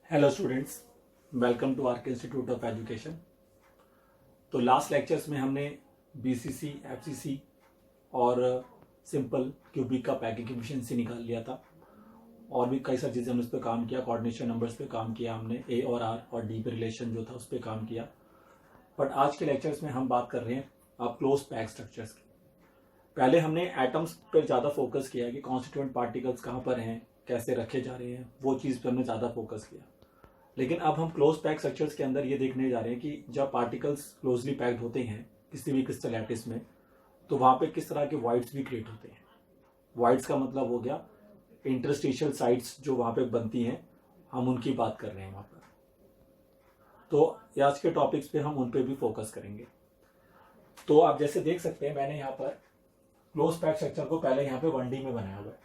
Hello students, welcome to arc institute of education. तो last lectures में हमने BCC, FCC और सिंपल क्यूबिक का पैकिंग एफिशिएंसी निकाल लिया था और भी कई सारी चीज़ें हमने उस पर काम किया। कोऑर्डिनेशन नंबर्स पे काम किया हमने, ए और आर और डी पे रिलेशन जो था उस पर काम किया। बट आज के लेक्चर्स में हम बात कर रहे हैं अब क्लोज पैक स्ट्रक्चर्स की। पहले हमने एटम्स पर ज़्यादा फोकस किया कि कॉन्स्टिट्यूएंट पार्टिकल्स कहाँ पर हैं, कैसे रखे जा रहे हैं, वो चीज़ पर हमने ज़्यादा फोकस किया। लेकिन अब हम क्लोज पैक स्ट्रक्चर्स के अंदर ये देखने जा रहे हैं कि जब पार्टिकल्स क्लोजली पैक्ड होते हैं किसी भी क्रिस्टल लैटिस में, तो वहाँ पे किस तरह के वॉइड्स भी क्रिएट होते हैं। वॉइड्स का मतलब हो गया इंटरस्टिशियल साइट्स जो वहाँ पे बनती हैं, हम उनकी बात कर रहे हैं वहाँ पर। तो आज के टॉपिक्स पे हम उन पे भी फोकस करेंगे। तो आप जैसे देख सकते हैं, मैंने यहाँ पर क्लोज पैक स्ट्रक्चर को पहले यहाँ पे 1D में बनाया हुआ है,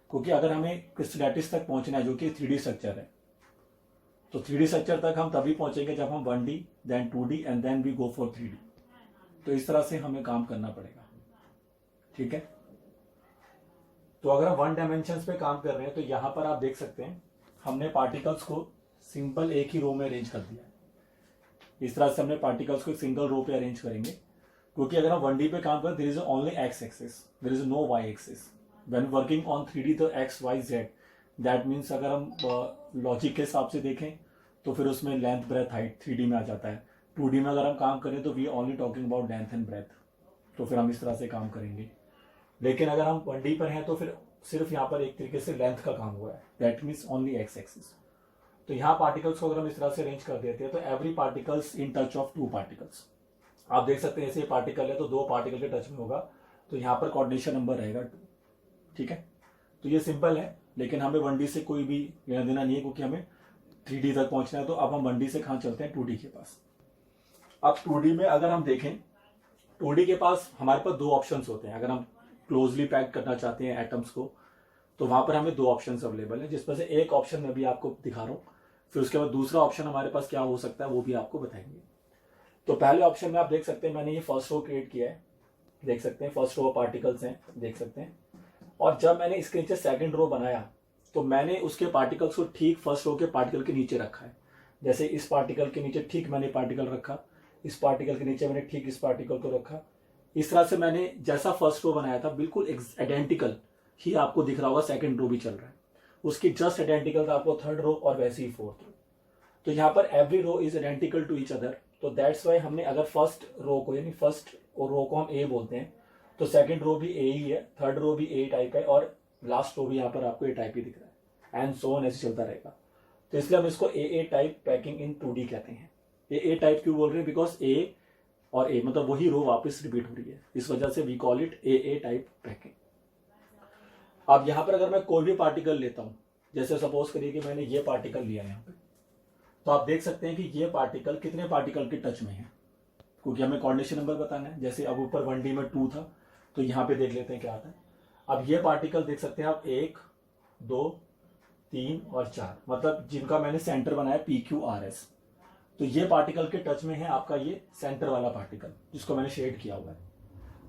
क्योंकि अगर हमें क्रिस्टलैटिस तक पहुँचना है जो कि 3D स्ट्रक्चर है, तो 3D स्ट्रक्चर तक हम तभी पहुंचेंगे जब हम 1D then 2D and then we go for 3D। तो इस तरह से हमें काम करना पड़ेगा, ठीक है। तो अगर हम 1 डायमेंशन पे काम कर रहे हैं तो यहां पर आप देख सकते हैं हमने पार्टिकल्स को सिंपल एक ही रो में अरेंज कर दिया है। इस तरह से हमने पार्टिकल्स को एक सिंगल रो पे अरेंज करेंगे, क्योंकि अगर हम 1D पे काम करें there is only X axis, there is no Y axis. When working on 3D तो X Y Z, that means अगर हम लॉजिक के हिसाब से देखें तो फिर उसमें लेंथ ब्रेथ हाइट 3D में आ जाता है। 2D में अगर हम काम करें तो we only talking about length and breadth, तो फिर हम इस तरह से काम करेंगे। लेकिन अगर हम 1D पर हैं तो फिर सिर्फ यहाँ पर एक तरीके से लेंथ का काम हुआ है, that means only X axis. तो यहाँ पार्टिकल्स को अगर हम इस तरह से अरेंज कर देते हैं तो every particles in touch of 2 particles. आप देख सकते हैं ऐसे पार्टिकल है तो 2 पार्टिकल के टच में होगा, तो यहाँ पर कोऑर्डिनेशन नंबर रहेगा 2, ठीक है। तो ये सिंपल है, लेकिन हमें 1D से कोई भी लेना देना नहीं है, क्योंकि हमें 3D तक पहुंचना है। तो अब हम 1D से कहाँ चलते हैं, 2D के पास। अब 2D में अगर हम देखें, 2D के पास हमारे पास 2 ऑप्शंस होते हैं। अगर हम क्लोजली पैक करना चाहते हैं एटम्स को तो वहां पर हमें 2 ऑप्शंस अवेलेबल है, जिसमें से एक ऑप्शन मैं भी आपको दिखा रहा हूं, फिर उसके बाद दूसरा ऑप्शन हमारे पास क्या हो सकता है वो भी आपको बताएंगे। तो पहले ऑप्शन में आप देख सकते हैं मैंने ये फर्स्ट रो क्रिएट किया है, देख सकते हैं फर्स्ट रो पार्टिकल्स हैं, देख सकते हैं। और जब मैंने इसके नीचे सेकंड रो बनाया तो मैंने उसके पार्टिकल्स को ठीक फर्स्ट रो के पार्टिकल के नीचे रखा है। जैसे इस पार्टिकल के नीचे ठीक मैंने पार्टिकल रखा, इस पार्टिकल के नीचे मैंने ठीक इस पार्टिकल को रखा। इस तरह से मैंने जैसा फर्स्ट रो बनाया था बिल्कुल आइडेंटिकल ही आपको दिख रहा होगा, सेकंड रो भी चल रहा है, उसकी जस्ट आइडेंटिकल था आपको थर्ड रो और वैसे ही फोर्थ रो। तो यहाँ पर every row is identical to each other, तो दैट्स वाई हमने अगर फर्स्ट रो को यानी फर्स्ट रो को हम ए बोलते हैं तो सेकंड रो भी ए ही है, थर्ड रो भी ए टाइप है और लास्ट रो भी यहाँ पर आपको ए टाइप ही दिख रहा है, एंड सो ऑन ऐसे चलता रहेगा। तो इसलिए हम इसको ए टाइप पैकिंग इन 2D कहते हैं। ए टाइप क्यों बोल रहे हैं, बिकॉज ए और ए मतलब वही रो वापस रिपीट हो रही है, इस वजह से we call it A type packing. अब यहाँ पर अगर मैं कोई भी पार्टिकल लेता हूँ, जैसे सपोज करिए कि मैंने ये पार्टिकल लिया यहाँ पे, तो आप देख सकते हैं कि ये पार्टिकल कितने पार्टिकल के टच में है, क्योंकि हमें कोऑर्डिनेशन नंबर बताना है। जैसे अब ऊपर 1D में 2 था, तो यहाँ पे देख लेते हैं क्या आता है। अब ये पार्टिकल देख सकते हैं आप 1, 2, 3 और 4, मतलब जिनका मैंने सेंटर बनाया PQRS, तो ये पार्टिकल के टच में है आपका ये सेंटर वाला पार्टिकल जिसको मैंने शेड किया हुआ है।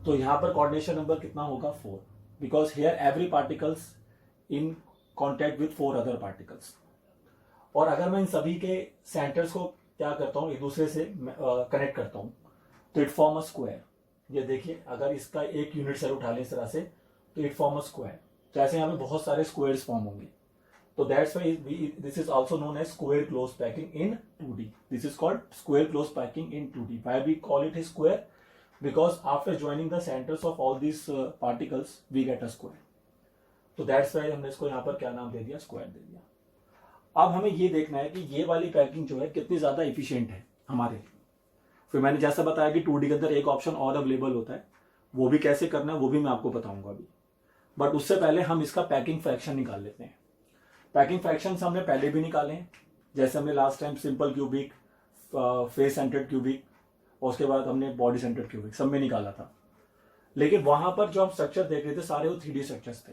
तो यहाँ पर कोऑर्डिनेशन नंबर कितना होगा, 4, because here every particles in contact with 4 other particles. और अगर मैं इन सभी के सेंटर्स को क्या करता हूँ एक दूसरे से कनेक्ट करता हूँ तो इट फॉर्म अ स्क्वायर। ये देखिए अगर इसका एक यूनिट सेल उठा लें इस तरह से तो इट फॉर्म अ स्क्वायर, तो ऐसे यहाँ पे बहुत सारे स्क्वायर्स फॉर्म होंगे। तो that's why this is also known as square close packing in 2D। This is called square close packing in 2D। Why we call it a square, because after joining the centres of all this particles we get a square. तो that's why हमने इसको यहाँ पर क्या नाम दे दिया, square दे दिया। अब हमें ये देखना है कि ये वाली पैकिंग जो है कितनी ज्यादा इफिशियंट है हमारे लिए। फिर मैंने जैसा बताया कि 2D के अंदर एक ऑप्शन और अवेलेबल होता है, वो भी कैसे करना है वो भी मैं आपको बताऊंगा अभी। बट उससे पहले हम इसका पैकिंग फ्रैक्शन निकाल लेते हैं। पैकिंग फ्रैक्शन हमने पहले भी निकाले हैं, जैसे हमने last time simple cubic, face centred cubic और उसके बाद हमने बॉडी सेंटर्ड क्यूबिक सब में निकाला था। लेकिन वहां पर जो हम स्ट्रक्चर देख रहे थे सारे वो 3D स्ट्रक्चर्स थे।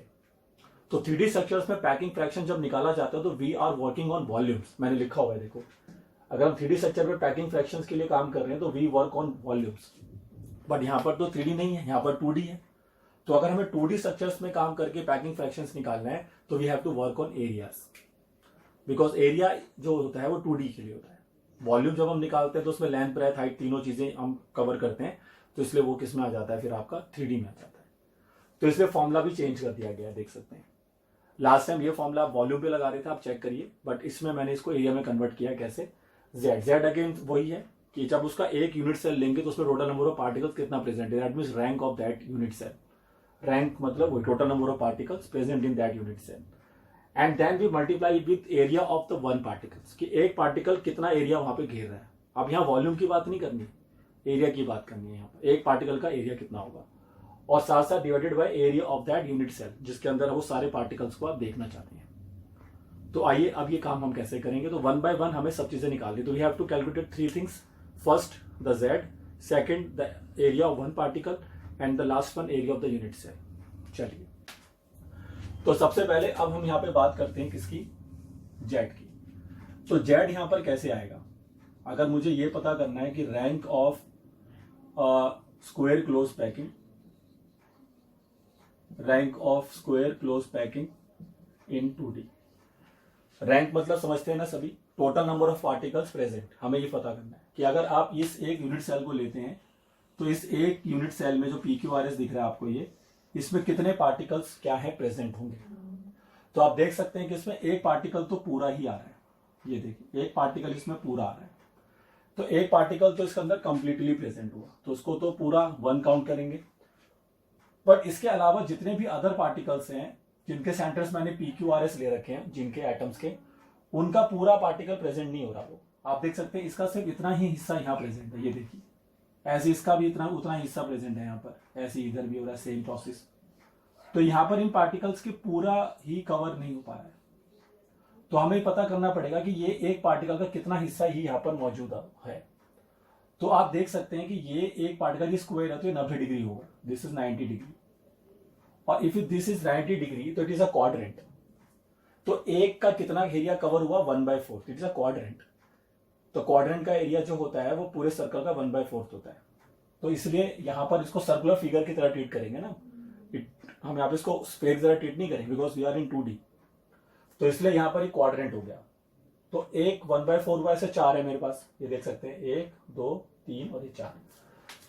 तो 3D स्ट्रक्चर्स में पैकिंग फ्रैक्शन जब निकाला जाता है तो we are working on volumes, मैंने लिखा हुआ है देखो। अगर हम 3D स्ट्रक्चर में पैकिंग फ्रैक्शंस के लिए काम कर रहे हैं तो we work on volumes, but यहाँ पर तो 3D नहीं है, यहाँ पर 2D है। तो अगर हमें 2D स्ट्रक्चर्स में काम करके पैकिंग फ्रैक्शंस निकालना है तो we have to work on areas. Because area जो होता है वो 2D के लिए होता है। वॉल्यूम जब हम निकालते हैं तो उसमें लेंथ, ब्रेथ, हाइट तीनों चीजें हम कवर करते हैं, तो इसलिए वो किस में आ जाता है, फिर आपका 3D में आ जाता है। तो इसलिए फॉर्मूला भी चेंज कर दिया गया है, देख सकते हैं। लास्ट टाइम ये फॉर्मूला आप वॉल्यूम पे लगा रहे थे, आप चेक करिए, बट इसमें मैंने इसको एरिया में कन्वर्ट किया। कैसे? जेड अगेन वही है कि जब उसका एक यूनिट सेल लेंगे तो उसमें टोटल नंबर ऑफ पार्टिकल्स कितना प्रेजेंट है, that means rank of that unit cell. Rank मतलब वही total number of particles present in that unit cell, and then we multiply with area of the one particles, कि एक particle कितना area वहां पे घेर रहा है। अब यहाँ वॉल्यूम की बात नहीं करनी, एरिया की बात करनी है। यहाँ पर एक पार्टिकल का एरिया कितना होगा, और साथ साथ divided by area of that unit cell जिसके अंदर वो सारे पार्टिकल्स को आप देखना चाहते हैं। तो आइए अब ये काम हम कैसे करेंगे। तो वन बाय वन हमें सब चीजें निकालनी। तो we have to calculate 3 things. First the Z, second the area of one particle, and the last one area of the unit cell. चलिए, तो सबसे पहले अब हम यहाँ पे बात करते हैं किसकी, जेड की। तो जेड यहाँ पर कैसे आएगा, अगर मुझे ये पता करना है कि rank of square close packing, rank of square close packing in 2D। Rank मतलब समझते हैं ना सभी, total number of particles present. हमें ये पता करना है कि अगर आप इस एक यूनिट सेल को लेते हैं तो इस एक यूनिट सेल में जो PQRS दिख रहा है आपको, ये इसमें कितने पार्टिकल्स क्या है प्रेजेंट होंगे। तो आप देख सकते हैं कि इसमें एक पार्टिकल तो पूरा ही आ रहा है, ये देखिए एक पार्टिकल इसमें पूरा आ रहा है। तो एक पार्टिकल तो इसके अंदर कंप्लीटली प्रेजेंट हुआ, तो उसको तो पूरा 1 काउंट करेंगे। पर इसके अलावा जितने भी अदर पार्टिकल्स हैं जिनके सेंटर्स मैंने PQRS ले रखे हैं, जिनके एटम्स के, उनका पूरा पार्टिकल प्रेजेंट नहीं हो रहा। वो आप देख सकते हैं इसका सिर्फ इतना ही हिस्सा यहाँ प्रेजेंट है, ये देखिए। ऐसे इसका भी इतना उतना ही हिस्सा प्रेजेंट है यहाँ पर, ऐसे इधर भी हो रहा है, सेम प्रोसेस। तो यहाँ पर इन पार्टिकल्स के पूरा ही कवर नहीं हो पा रहा है। तो हमें पता करना पड़ेगा कि ये एक पार्टिकल का कितना हिस्सा ही यहाँ पर मौजूद है। तो आप देख सकते हैं कि ये एक पार्टिकल की स्क्वायर है तो ये 90 डिग्री होगा, दिस इज 90 डिग्री। और इफ दिस इज 90 डिग्री तो इट इज अ क्वाड्रेंट। तो एक का कितना एरिया कवर हुआ, 1/4, इट इज अ क्वाड्रेंट। तो क्वाड्रेंट का एरिया जो होता है वो पूरे सर्कल का 1/4 होता है। तो इसलिए यहां पर इसको सर्कुलर फिगर की तरह ट्रीट करेंगे ना, हम यहाँ पे इसको स्फेयर की तरह ट्रीट नहीं करेंगे because we are in 2D। तो इसलिए यहां पर एक क्वाड्रेंट हो गया। तो एक 1/4 हुआ, ऐसे 4 है मेरे पास, ये देख सकते हैं, 1 2 3 और ये 4।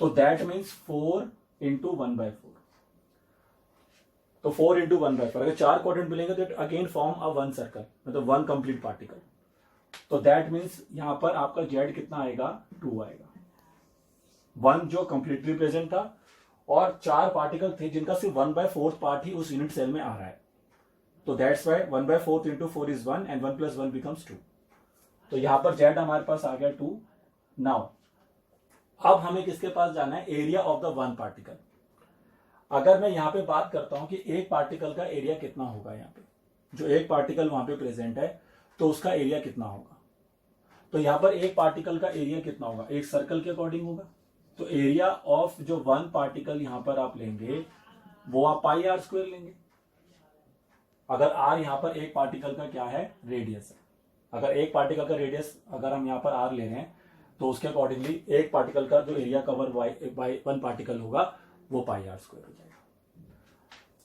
तो दैट मीन्स 4 × 1/4। तो 4 × 1/4, अगर 4 क्वाड्रेंट मिलेंगे तो अगेन फॉर्म अ 1 सर्कल, मतलब 1 कंप्लीट पार्टिकल। तो दैट मीन्स यहां पर आपका जेड कितना आएगा, 2 आएगा। 1 जो कंप्लीटली प्रेजेंट था, और 4 पार्टिकल थे जिनका सिर्फ 1/4 पार्ट ही उस यूनिट सेल में आ रहा है। तो that's Y 1/4 × 4 is 1 and 1 + 1 becomes 2। तो यहां पर जेड हमारे पास आ गया 2। नाउ अब हमें किसके पास जाना है, area of the one particle. अगर मैं यहां पे बात करता हूं कि एक पार्टिकल का एरिया कितना होगा, यहाँ पे जो एक पार्टिकल वहां पे प्रेजेंट है तो उसका एरिया कितना होगा। तो यहां पर एक पार्टिकल का एरिया कितना होगा, एक सर्कल के अकॉर्डिंग होगा। तो एरिया ऑफ जो वन पार्टिकल यहां पर आप लेंगे वो आप πr² लेंगे। अगर r यहां पर एक पार्टिकल का क्या है, रेडियस है। अगर एक पार्टिकल का रेडियस अगर हम यहां पर r ले रहे हैं तो उसके अकॉर्डिंगली एक पार्टिकल का जो area cover by one particle होगा वो πr² हो जाएगा।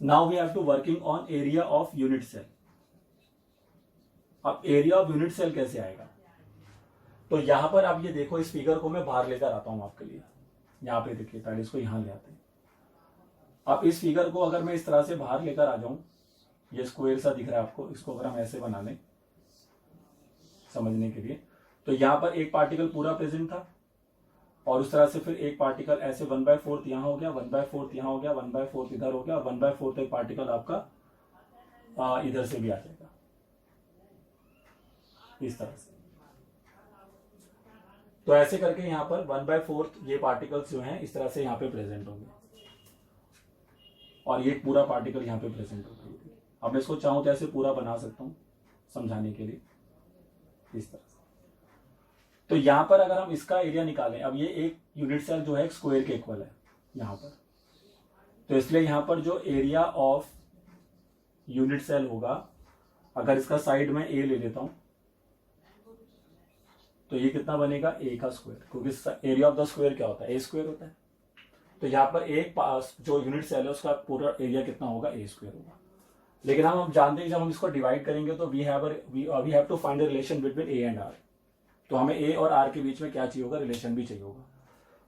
Now we have to working on area of unit cell. अब एरिया ऑफ यूनिट सेल कैसे आएगा, तो यहां पर आप ये देखो, इस फिगर को मैं बाहर लेकर आता हूं आपके लिए। यहां पे देखिए, पहले इसको यहां ले आते हैं। अब इस फिगर को अगर मैं इस तरह से बाहर लेकर आ जाऊं, ये स्क्वायर सा दिख रहा है आपको, इसको अगर हम ऐसे बना लें समझने के लिए, तो यहां पर एक पार्टिकल पूरा प्रेजेंट था, और उस तरह से फिर एक पार्टिकल ऐसे 1/4 यहां हो गया, 1/4 यहां हो गया, 1/4 इधर हो गया, और 1/4 एक पार्टिकल आपका इधर से भी आ जाएगा, इस तरह से। तो ऐसे करके यहां पर 1/4 ये पार्टिकल्स जो हैं इस तरह से यहां पे प्रेजेंट होंगे, और ये पूरा पार्टिकल यहां पे प्रेजेंट होगा। अब मैं इसको चाहूं तो ऐसे पूरा बना सकता हूं समझाने के लिए, इस तरह से। तो यहां पर अगर हम इसका एरिया निकालें, अब ये एक यूनिट सेल जो है एक स्क्वायर के इक्वल है यहां पर, तो इसलिए यहां पर जो एरिया ऑफ यूनिट सेल होगा, अगर इसका साइड में ए ले लेता हूं तो ये कितना बनेगा, a का स्क्वायर, क्योंकि एरिया ऑफ द स्क्वायर क्या होता है, a² होता है। तो यहां पर एक पास जो यूनिट सेल है उसका पूरा एरिया कितना होगा, a² होगा। लेकिन हम जानते हैं जब हम इसको डिवाइड करेंगे तो we have to find the relation between A and R. तो हमें ए और आर के बीच में क्या चाहिए होगा, रिलेशन भी चाहिए होगा।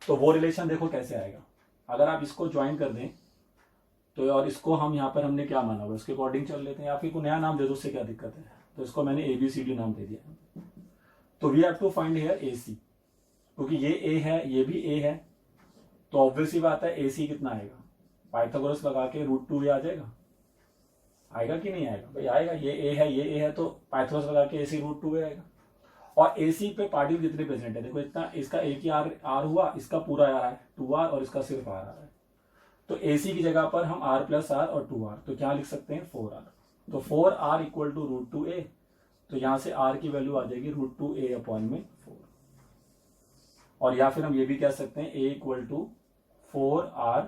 तो वो रिलेशन देखो कैसे आएगा, अगर आप इसको ज्वाइन कर दें तो, और इसको हम यहाँ पर हमने क्या माना हुआ उसके अकॉर्डिंग चल लेते हैं, या फिर कोई नया नाम दे दो, उससे क्या दिक्कत है। तो इसको मैंने ABCD नाम दे दिया। तो we have to find here AC, क्योंकि ये A है ये भी A है, तो ऑब्वियस ही बात है AC कितना आएगा, पाइथागोरस लगा के √2A आ जाएगा, आएगा कि नहीं आएगा भाई, आएगा। ये A है ये A है, तो पाइथागोरस लगा के AC √2A आएगा। और AC पे पार्टिकल कितने प्रेजेंट है, देखो इतना, इसका एक ही R हुआ, इसका पूरा R है 2R, और इसका सिर्फ R है। तो AC की जगह पर हम R + R और 2R, तो क्या लिख सकते हैं 4R। तो 4R इक्वल टू √2A, तो यहां से R की वैल्यू आ जाएगी √2A/4। और या फिर हम ये भी कह सकते हैं A equal to 4R,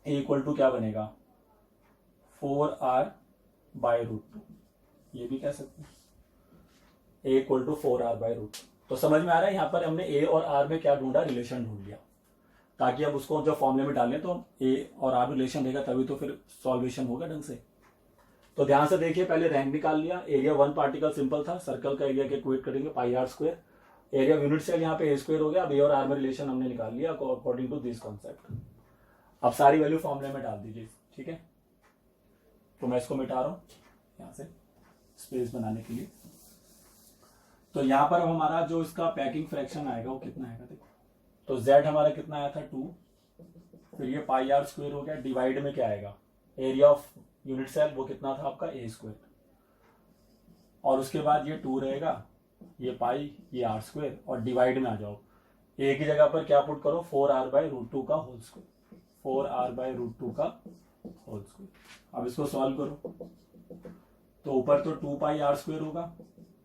A equal to क्या बनेगा 4R/√2, ये भी कह सकते हैं A इक्वल टू 4R/√2। तो समझ में आ रहा है, यहाँ पर हमने A और R में क्या ढूंढा, रिलेशन ढूंढ लिया, ताकि अब उसको जब फॉर्मूले में डालें तो A और R रिलेशन रहेगा, तभी तो फिर सॉल्वेशन होगा ढंग से। तो ध्यान से देखिए, पहले रैंक निकाल लिया, एरिया 1 पार्टिकल सिंपल था, सर्कल का एरिया कैलकुलेट करेंगे πr², एरिया यूनिट सेल यहाँ पे A² हो गया। अब A और R में रिलेशन हमने निकाल लिया अकॉर्डिंग टू दिस कॉन्सेप्ट। अब सारी वैल्यू फॉर्मूले में डाल दीजिए, ठीक है। तो मैं इसको मिटा रहा हूँ यहाँ से स्पेस बनाने के लिए। तो यहाँ पर हमारा जो इसका पैकिंग फ्रैक्शन आएगा वो कितना आएगा, देखो तो Z हमारा कितना आया था 2, फिर ये πr² हो गया, डिवाइड में क्या आएगा, एरिया ऑफ यूनिट सेल वो कितना था आपका A², और उसके बाद ये 2 रहेगा, ये पाई, ये R², और डिवाइड में आ जाओ, A की जगह पर क्या पुट करो 4R/√2 का होल स्क्वायर, 4R/√2 का होल स्क्वायर। अब इसको सॉल्व करो, तो ऊपर तो 2πr² होगा,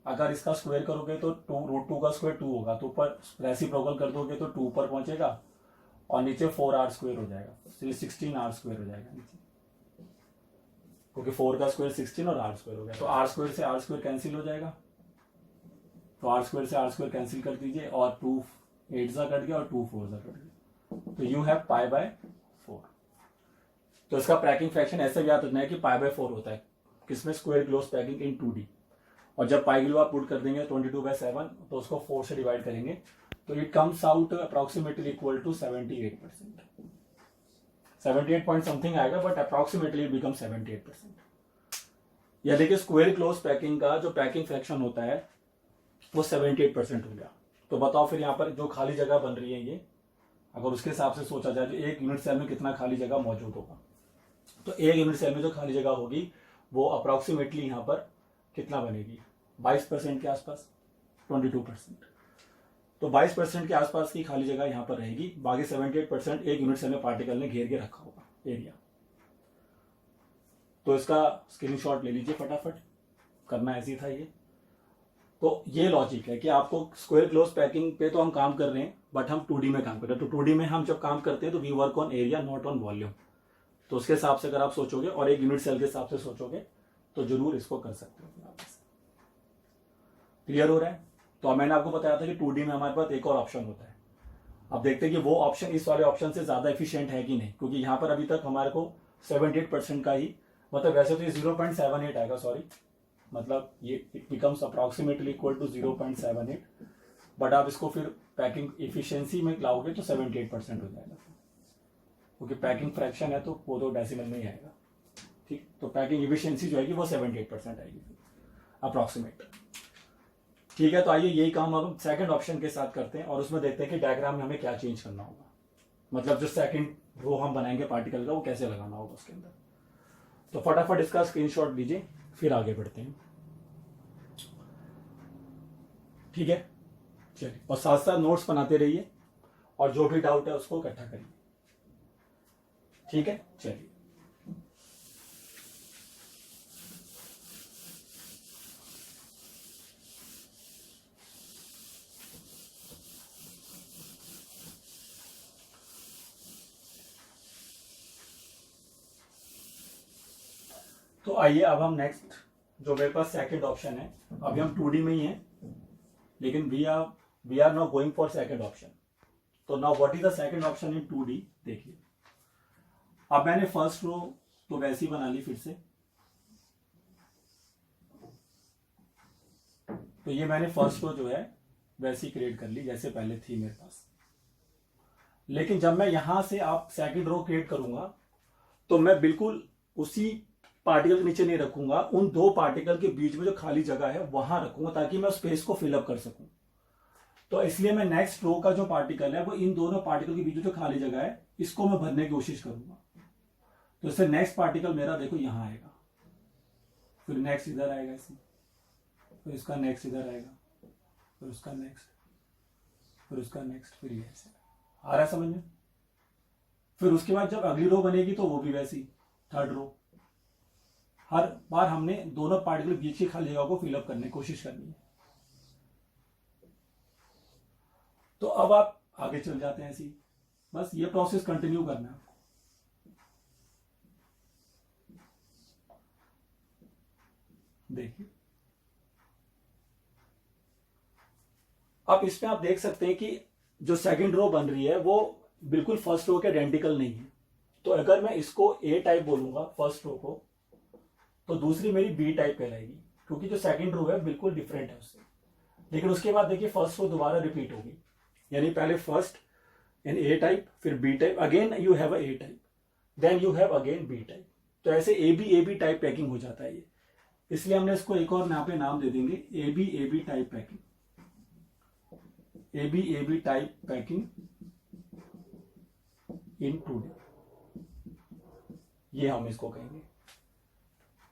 अगर इसका स्क्वायर करोगे तो √2 का स्क्वायर 2 होगा, तो ऊपर रेसिप्रोकल कर दोगे तो 2 ऊपर पहुंचेगा, और नीचे 4R² हो जाएगा, 16R² हो जाएगा नीचे, क्योंकि 4 का स्क्वायर 16 और R² हो गया। तो R² से R² कैंसिल हो जाएगा, तो R² से R² कैंसिल कर दीजिए, और 2 8 सा कट गया और 2 4 सा कट गया, तो यू हैव π/4। तो इसका पैकिंग फ्रैक्शन ऐसे याद रखना है कि π/4 होता है, किसमें, square close packing in 2D। और जब पाई की आप पुट कर देंगे 22/7, तो उसको 4 से डिवाइड करेंगे, तो it comes out approximately equal to 78%, 78 point something आएगा, बट अप्रोक्सीमेटली इट बिकम 78%। या देखिए स्क्वायर क्लोज पैकिंग का जो पैकिंग फ्रैक्शन होता है वो 78% हो गया। तो बताओ फिर यहाँ पर जो खाली जगह बन रही है, ये अगर उसके हिसाब से सोचा जाए तो एक यूनिट सेल में कितना खाली जगह मौजूद होगा, तो एक यूनिट सेल में जो खाली जगह होगी वो अप्रोक्सीमेटली यहाँ पर कितना बनेगी, 22% के आसपास, 22%। तो 22% के आसपास की खाली जगह यहां पर रहेगी, बाकी 78% एक यूनिट सेल में पार्टिकल ने घेर के रखा होगा एरिया। तो इसका स्क्रीनशॉट ले लीजिए फटाफट, करना ऐसी था ये। तो ये लॉजिक है कि आपको स्क्वायर क्लोज पैकिंग पे तो हम काम कर रहे हैं, बट हम 2D में काम कर रहे हैं। तो 2D में हम जब काम करते हैं तो we work on area not on volume. तो उसके हिसाब से अगर आप सोचोगे और एक यूनिट सेल के हिसाब से सोचोगे तो जरूर इसको कर सकते हो। क्लियर हो रहा है। तो मैंने आपको बताया था कि 2D में हमारे पास एक और ऑप्शन होता है। अब देखते हैं कि वो ऑप्शन इस वाले ऑप्शन से ज्यादा एफिशिएंट है कि नहीं, क्योंकि यहाँ पर अभी तक हमारे को 78% का ही, मतलब वैसे तो ये 0.78 आएगा, सॉरी, मतलब ये becomes approximately equal to 0.78, but आप इसको फिर पैकिंग इफिशियंसी में लाओगे तो 78% हो जाएगा, क्योंकि पैकिंग फ्रैक्शन है तो वो तो डेसिमल में ही आएगा। ठीक, तो पैकिंग इफिशियंसी जो आएगी वो 78% आएगी अप्रोक्सीमेट। ठीक है, तो आइए यही काम अब हम सेकंड ऑप्शन के साथ करते हैं और उसमें देखते हैं कि डायग्राम में हमें क्या चेंज करना होगा, मतलब जो सेकंड रो हम बनाएंगे पार्टिकल का वो कैसे लगाना होगा उसके अंदर। तो फटाफट इसका स्क्रीनशॉट लीजिए, फिर आगे बढ़ते हैं। ठीक है, चलिए, और साथ साथ नोट्स बनाते रहिए और जो भी डाउट है उसको इकट्ठा करिए। ठीक है, चलिए। तो आइए अब हम नेक्स्ट, जो मेरे पास सेकंड ऑप्शन है, अभी हम 2D में ही हैं, लेकिन we are now going for second option. तो now what is the second option in 2D, देखिए। अब मैंने फर्स्ट रो तो वैसी बना ली फिर से। तो ये मैंने फर्स्ट रो जो है वैसी क्रिएट कर ली जैसे पहले थी मेरे पास। लेकिन जब मैं यहां से आप सेकंड रो क्रिएट करूंगा तो मैं बिल्कुल उसी पार्टिकल के नीचे नहीं रखूंगा, उन दो पार्टिकल के बीच में जो खाली जगह है वहां रखूंगा ताकि मैं स्पेस को फिलअप कर सकूं। तो इसलिए मैं नेक्स्ट रो का जो पार्टिकल है वो इन दोनों पार्टिकल के बीच में जो खाली जगह है इसको मैं भरने की कोशिश करूंगा। तो इससे नेक्स्ट पार्टिकल मेरा देखो यहां आएगा, फिर नेक्स्ट इधर आएगा इसमें, फिर इसका नेक्स्ट इधर आएगा, फिर उसका नेक्स्ट, फिर उसका नेक्स्ट, फिर ये ऐसे आ रहा है समझ में। फिर उसके बाद जब अगली रो बनेगी तो वो भी वैसी थर्ड रो। हर बार हमने दोनों पार्टिकल बीच की खाली जगह को फिलअप करने की कोशिश करनी है। तो अब आप आगे चल जाते हैं ऐसी, बस ये प्रोसेस कंटिन्यू करना है आपको। देखिए अब इसमें आप देख सकते हैं कि जो सेकंड रो बन रही है वो बिल्कुल फर्स्ट रो के आइडेंटिकल नहीं है। तो अगर मैं इसको ए टाइप बोलूंगा फर्स्ट रो को, तो दूसरी मेरी बी टाइप कहलाएगी, क्योंकि जो सेकंड रो है बिल्कुल डिफरेंट है उससे। लेकिन उसके बाद देखिए फर्स्ट रो दोबारा रिपीट होगी, यानी पहले फर्स्ट इन ए टाइप, फिर B type, again you have A type, then you have again B type. तो ऐसे ए बी टाइप पैकिंग हो जाता है ये। इसलिए हमने इसको एक और यहाँ पे नाम दे देंगे A B type packing, A B type packing in 2D, ये हम इसको कहेंगे।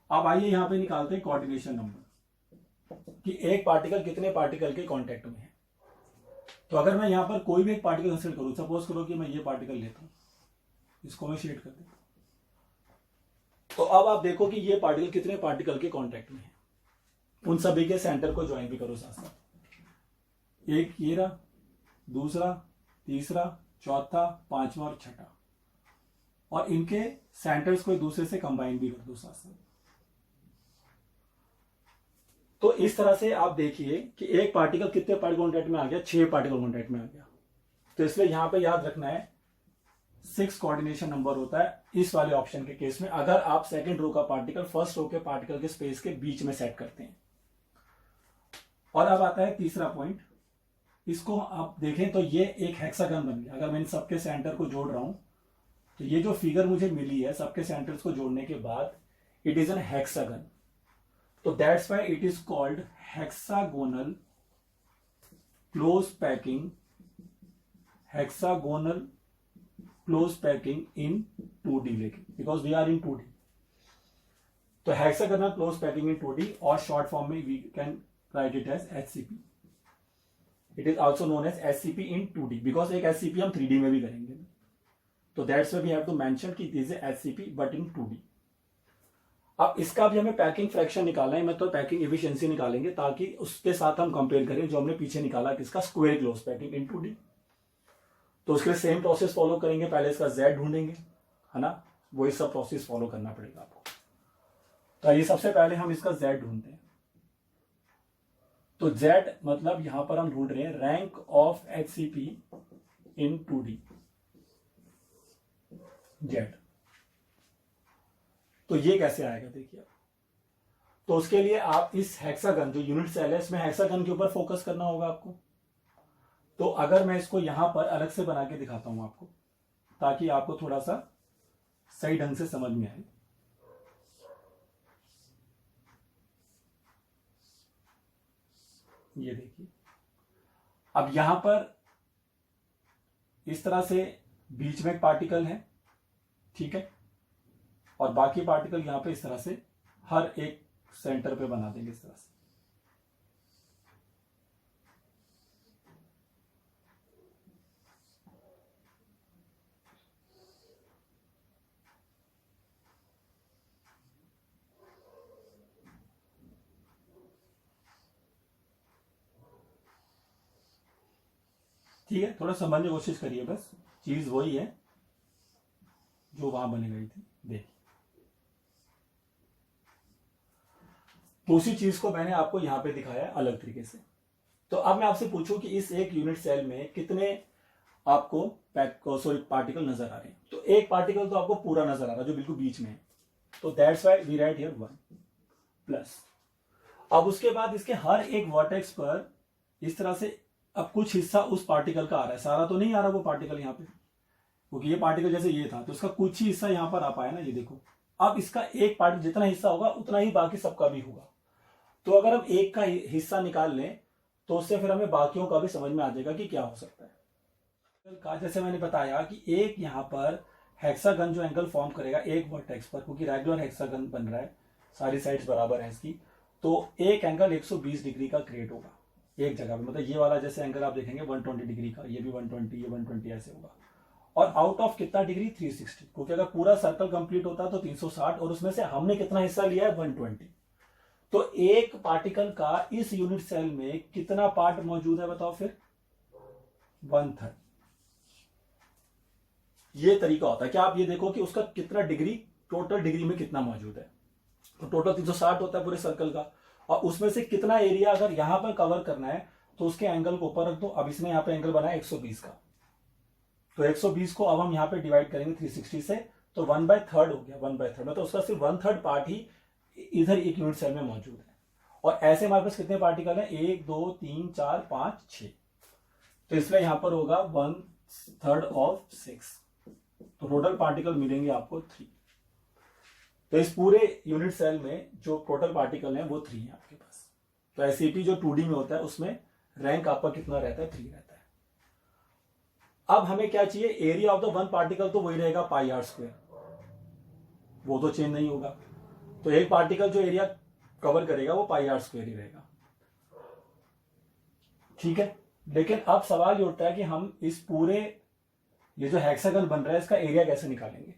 अब आइए यहां पे निकालते हैं कोऑर्डिनेशन नंबर कि एक पार्टिकल कितने पार्टिकल के कांटेक्ट में है। तो अगर मैं यहां पर कोई भी एक पार्टिकल कंसीडर करूं, सपोज करो कि मैं ये पार्टिकल लेता हूं, इसको मैं शेड कर देता हूं, तो अब आप देखो कि ये पार्टिकल कितने पार्टिकल के कांटेक्ट में है। उन सभी के सेंटर को ज्वाइन भी करो साथ साथ। एक ये रहा, दूसरा, तीसरा, चौथा, पांचवा और छठा, और इनके सेंटर्स को एक दूसरे से कंबाइन भी कर दो साथ साथ। तो इस तरह से आप देखिए कि एक पार्टिकल कितने पार्टिकल कॉन्टैक्ट में आ गया, 6 पार्टिकल कॉन्टैक्ट में आ गया। तो इसलिए यहां पे याद रखना है 6 कोऑर्डिनेशन नंबर होता है इस वाले ऑप्शन के केस में, अगर आप सेकंड रो का पार्टिकल फर्स्ट रो के पार्टिकल के स्पेस के बीच में सेट करते हैं। और अब आता है तीसरा पॉइंट, इसको आप देखें तो ये एक हेक्सागन बन गया। अगर मैं इन सबके सेंटर को जोड़ रहा हूं तो ये जो फिगर मुझे मिली है सबके सेंटर्स को जोड़ने के बाद, इट इज एन हेक्सागन। तो that's why it is called hexagonal close packing, hexagonal close packing in 2D, लेकिन because we are in 2D। तो hexagonal close packing in 2D, और शॉर्ट फॉर्म में we can write it as HCP। It is also known as HCP in 2D, because एक HCP हम 3D में भी करेंगे। तो that's why we have to mention कि this is HCP but in 2D। अब इसका भी हमें पैकिंग फ्रैक्शन निकालना है, मतलब पैकिंग एफिशिएंसी निकालेंगे, ताकि उसके साथ हम कंपेयर करें जो हमने पीछे निकाला किसका, square close packing in 2D। तो उसके लिए सेम प्रोसेस फॉलो करेंगे, पहले इसका Z ढूंढेंगे, है ना, वही सब प्रोसेस फॉलो करना पड़ेगा आपको। तो ये सबसे पहले हम इसका Z ढूंढते हैं। तो Z मतलब यहां पर हम ढूंढ रहे हैं rank of HCP in 2D, Z। तो ये कैसे आएगा देखिए। तो उसके लिए आप इस हेक्सागन जो यूनिट सेल है इसमें हेक्सागन के ऊपर फोकस करना होगा आपको। तो अगर मैं इसको यहां पर अलग से बना के दिखाता हूं आपको, ताकि आपको थोड़ा सा सही ढंग से समझ में आए। ये देखिए, अब यहां पर इस तरह से बीच में एक पार्टिकल है, ठीक है, और बाकी पार्टिकल यहां पे इस तरह से हर एक सेंटर पे बना देंगे इस तरह से। ठीक है, थोड़ा समझने की कोशिश करिए, बस चीज वही है जो वहां बनी गई थी। देखिए, तो उसी चीज को मैंने आपको यहां पे दिखाया है अलग तरीके से। तो अब मैं आपसे पूछूं कि इस एक यूनिट सेल में कितने आपको पार्टिकल नजर आ रहे हैं। तो एक पार्टिकल तो आपको पूरा नजर आ रहा है जो बिल्कुल बीच में है, तो that's why we write here 1 plus. अब उसके बाद इसके हर एक वर्टेक्स पर इस तरह से अब कुछ हिस्सा उस पार्टिकल का आ रहा है, सारा तो नहीं आ रहा वो पार्टिकल यहाँ पे, क्योंकि ये पार्टिकल जैसे ये था तो इसका कुछ ही हिस्सा यहाँ पर आ पाया ना, ये देखो। अब इसका एक पार्ट जितना हिस्सा होगा उतना ही बाकी सबका भी होगा। तो अगर हम एक का हिस्सा निकाल लें तो उससे फिर हमें बाकियों का भी समझ में आ जाएगा कि क्या हो सकता है। का जैसे मैंने बताया कि एक यहाँ पर हेक्सागन जो एंगल फॉर्म करेगा एक वर्टेक्स पर, क्योंकि रेगुलर हेक्सागन बन रहा है, सारी साइड्स बराबर है इसकी, तो एक एंगल 120 डिग्री का क्रिएट होगा एक जगह पे। मतलब ये वाला जैसे एंगल आप देखेंगे 120 डिग्री का, ये भी 120, ये 120 ऐसे होगा। और आउट ऑफ कितना डिग्री 360, क्योंकि अगर पूरा सर्कल कंप्लीट होता तो 360 और उसमें से हमने कितना हिस्सा लिया है 120। तो एक पार्टिकल का इस यूनिट सेल में कितना पार्ट मौजूद है बताओ फिर, 1/3। ये तरीका होता है कि आप ये देखो कि उसका कितना डिग्री, टोटल डिग्री में कितना मौजूद है। तो टोटल 360 होता है पूरे सर्कल का, और उसमें से कितना एरिया अगर यहां पर कवर करना है तो उसके एंगल को ऊपर रख दो। अब इसने यहां पे एंगल बनाया 120 का, तो 120 को अब हम यहां पे डिवाइड करेंगे 360 से, तो 1/3 हो गया। 1/3 मतलब उसका सिर्फ 1/3 पार्ट ही इधर एक यूनिट सेल में मौजूद है। और ऐसे हमारे पास कितने पार्टिकल हैं, 1 2 3 4 5 6, तो इसलिए यहां पर होगा 1/3 ऑफ 6, तो टोटल पार्टिकल मिलेंगे आपको 3। तो इस पूरे यूनिट सेल में जो टोटल पार्टिकल हैं वो 3 है आपके पास। तो एसईपी जो 2D में होता है उसमें रैंक आपका कितना रहता है, 3 रहता है। अब हमें क्या चाहिए, area of the one particle, तो वही रहेगा πr², वो तो चेंज नहीं होगा। तो एक पार्टिकल जो एरिया कवर करेगा वो πr² ही रहेगा, ठीक है। लेकिन अब सवाल ये उठता है कि हम इस पूरे ये जो हेक्सागन बन रहा है इसका एरिया कैसे निकालेंगे,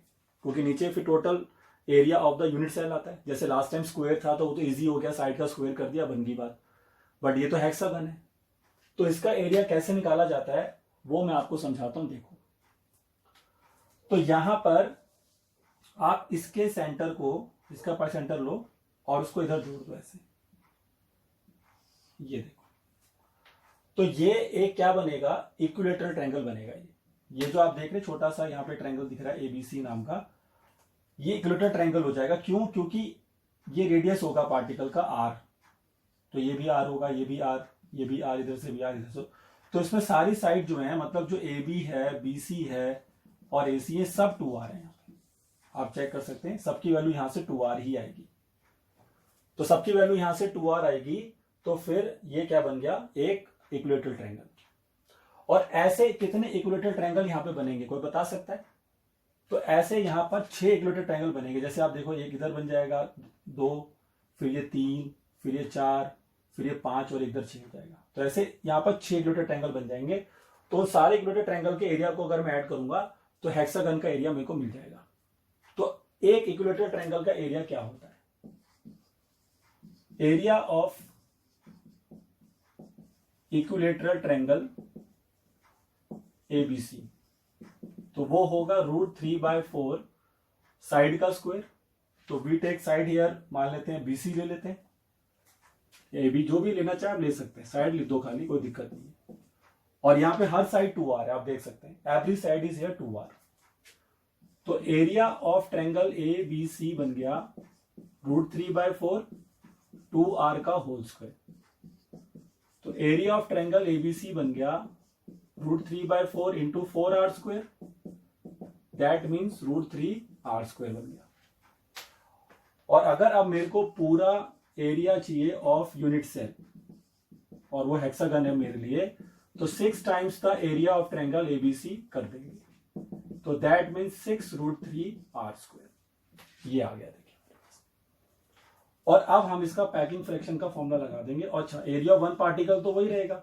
क्योंकि नीचे फिर total area of the unit cell आता है। जैसे लास्ट टाइम स्क्वायर था तो वो तो इजी हो गया, साइड का स्क्वायर कर दिया, बन गई बात। बट ये तो हेक्सागन है, तो इसका एरिया कैसे निकाला जाता है वो मैं आपको समझाता हूं। देखो, तो यहां पर आप इसके सेंटर को, इसका पर सेंटर लो और उसको इधर जोड़ दो ऐसे, ये देखो। तो ये एक क्या बनेगा, इक्विलेटरल ट्रायंगल बनेगा। ये जो आप देख रहे छोटा सा यहाँ पे ट्रायंगल दिख रहा है एबीसी नाम का, ये इक्विलेटरल ट्रायंगल हो जाएगा। क्यों, क्योंकि ये रेडियस होगा पार्टिकल का r, तो ये भी r होगा, ये भी r, ये भी r, इधर से भी r, इधर से। तो इसमें सारी साइड जो है, मतलब जो AB है, BC है और AC है, सब 2r है। आप चेक कर सकते हैं, सबकी वैल्यू यहां से 2r ही आएगी। तो सबकी वैल्यू यहां से 2r आएगी, तो फिर ये क्या बन गया, एक इक्विलेटरल ट्रायंगल। और ऐसे कितने इक्विलेटरल ट्रायंगल यहां पे बनेंगे, कोई बता सकता है? तो ऐसे यहां पर 6 इक्विलेटरल ट्रायंगल बनेंगे। जैसे आप देखो, एक इधर बन जाएगा 2, फिर ये 3, फिर ये 4, फिर ये 5 और इधर 6 हो जाएगा। तो ऐसे यहां पर 6 इक्विलेटरल ट्रायंगल बन जाएंगे। तो सारे इक्विलेटरल ट्रायंगल के एरिया को अगर मैं ऐड करूंगा तो हेक्सागन का एरिया मेरे को मिल जाएगा। तो एक इक्विलेटरल ट्रायंगल का एरिया क्या होता है, area of equilateral triangle ABC, तो वो होगा √3/4 साइड का स्क्वायर। तो वी टेक साइड हियर, मान लेते हैं BC ले लेते हैं, AB जो भी लेना चाहे आप ले सकते हैं, साइड लिख दो खाली, कोई दिक्कत नहीं है। और यहां पे हर साइड 2r है, आप देख सकते हैं, every side is here 2r। तो एरिया ऑफ ट्रायंगल ABC बन गया √3/4 2r का होल स्क्वायर। तो एरिया ऑफ ट्रायंगल ABC बन गया √3/4 into 4r², that means √3r² बन गया। और अगर अब मेरे को पूरा एरिया चाहिए ऑफ यूनिट सेल, और वो हेक्सागन है मेरे लिए, तो 6 times the area of triangle ABC कर देंगे, तो दैट मीन्स 6 √3r²। ये आ गया, देखिए। और अब हम इसका पैकिंग फ्रैक्शन का फॉर्मूला लगा देंगे। और अच्छा, एरिया ऑफ वन पार्टिकल तो वही रहेगा,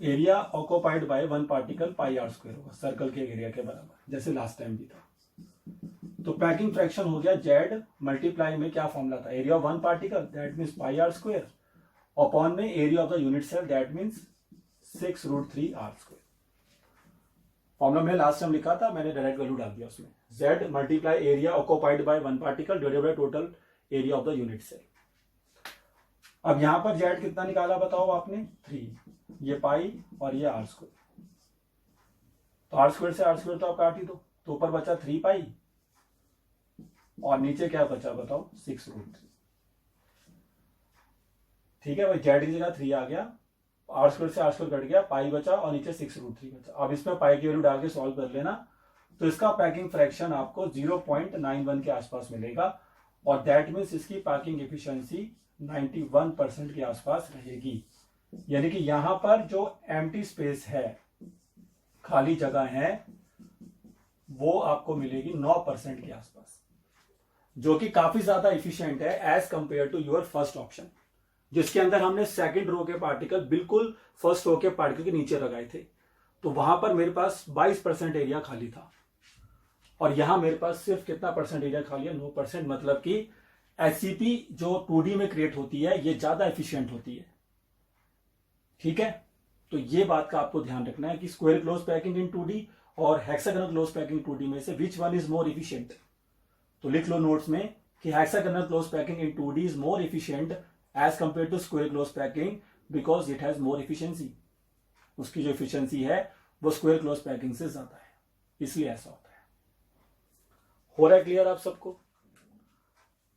area occupied by one particle πr² होगा, सर्कल के एरिया के बराबर, जैसे लास्ट टाइम भी था। तो पैकिंग फ्रैक्शन हो गया Z मल्टीप्लाई में क्या फॉर्मूला था, area of one particle that means πr² upon में area of the unit cell that means 6 √3r²। Formula में लास्ट टाइम लिखा था, मैंने डायरेक्ट वैल्यू डाल दिया उसमें, Z multiply area occupied by one particle divided by total area of the unit cell. अब यहां पर Z कितना निकाला बताओ आपने, 3, ये पाई और ये r²। तो r² से r² तो आप काट ही दो, तो ऊपर बचा 3 पाई और नीचे क्या बचा बताओ 6√3। ठीक है भाई, जेड की जगह 3 आ गया, r² से r² कट गया, पाई बचा और नीचे 6√3 बचा। अब इसमें पाई की वैल्यू डाल के सॉल्व कर लेना, तो इसका पैकिंग फ्रैक्शन आपको 0.91 के आसपास मिलेगा और दैट मीन्स इसकी पैकिंग एफिशिएंसी 91% के आसपास रहेगी। यानी कि यहां पर जो एम्प्टी स्पेस है, खाली जगह है, वो आपको मिलेगी 9% के आसपास, जो कि काफी ज्यादा एफिशिएंट है as compare to your first option, जिसके अंदर हमने सेकंड रो के पार्टिकल बिल्कुल फर्स्ट रो के पार्टिकल के नीचे लगाए थे। तो वहां पर मेरे पास 22% एरिया खाली था और यहां मेरे पास सिर्फ कितना परसेंट एरिया खाली है, 9%। मतलब कि एससीपी जो 2D में क्रिएट होती है ये ज्यादा एफिशिएंट होती है। ठीक है, तो ये बात का आपको ध्यान रखना है कि square close packing in 2D और हेक्सागोनल क्लोज पैकिंग 2D में से which one is more efficient. तो लिख लो नोट्स में कि hexagonal close packing in 2D is more efficient as compare to square close packing because it has more efficiency. उसकी जो एफिशिएंसी है वो स्क्वायर क्लोज पैकिंग से ज्यादा है, इसलिए ऐसा होता है। हो रहा है क्लियर आप सबको?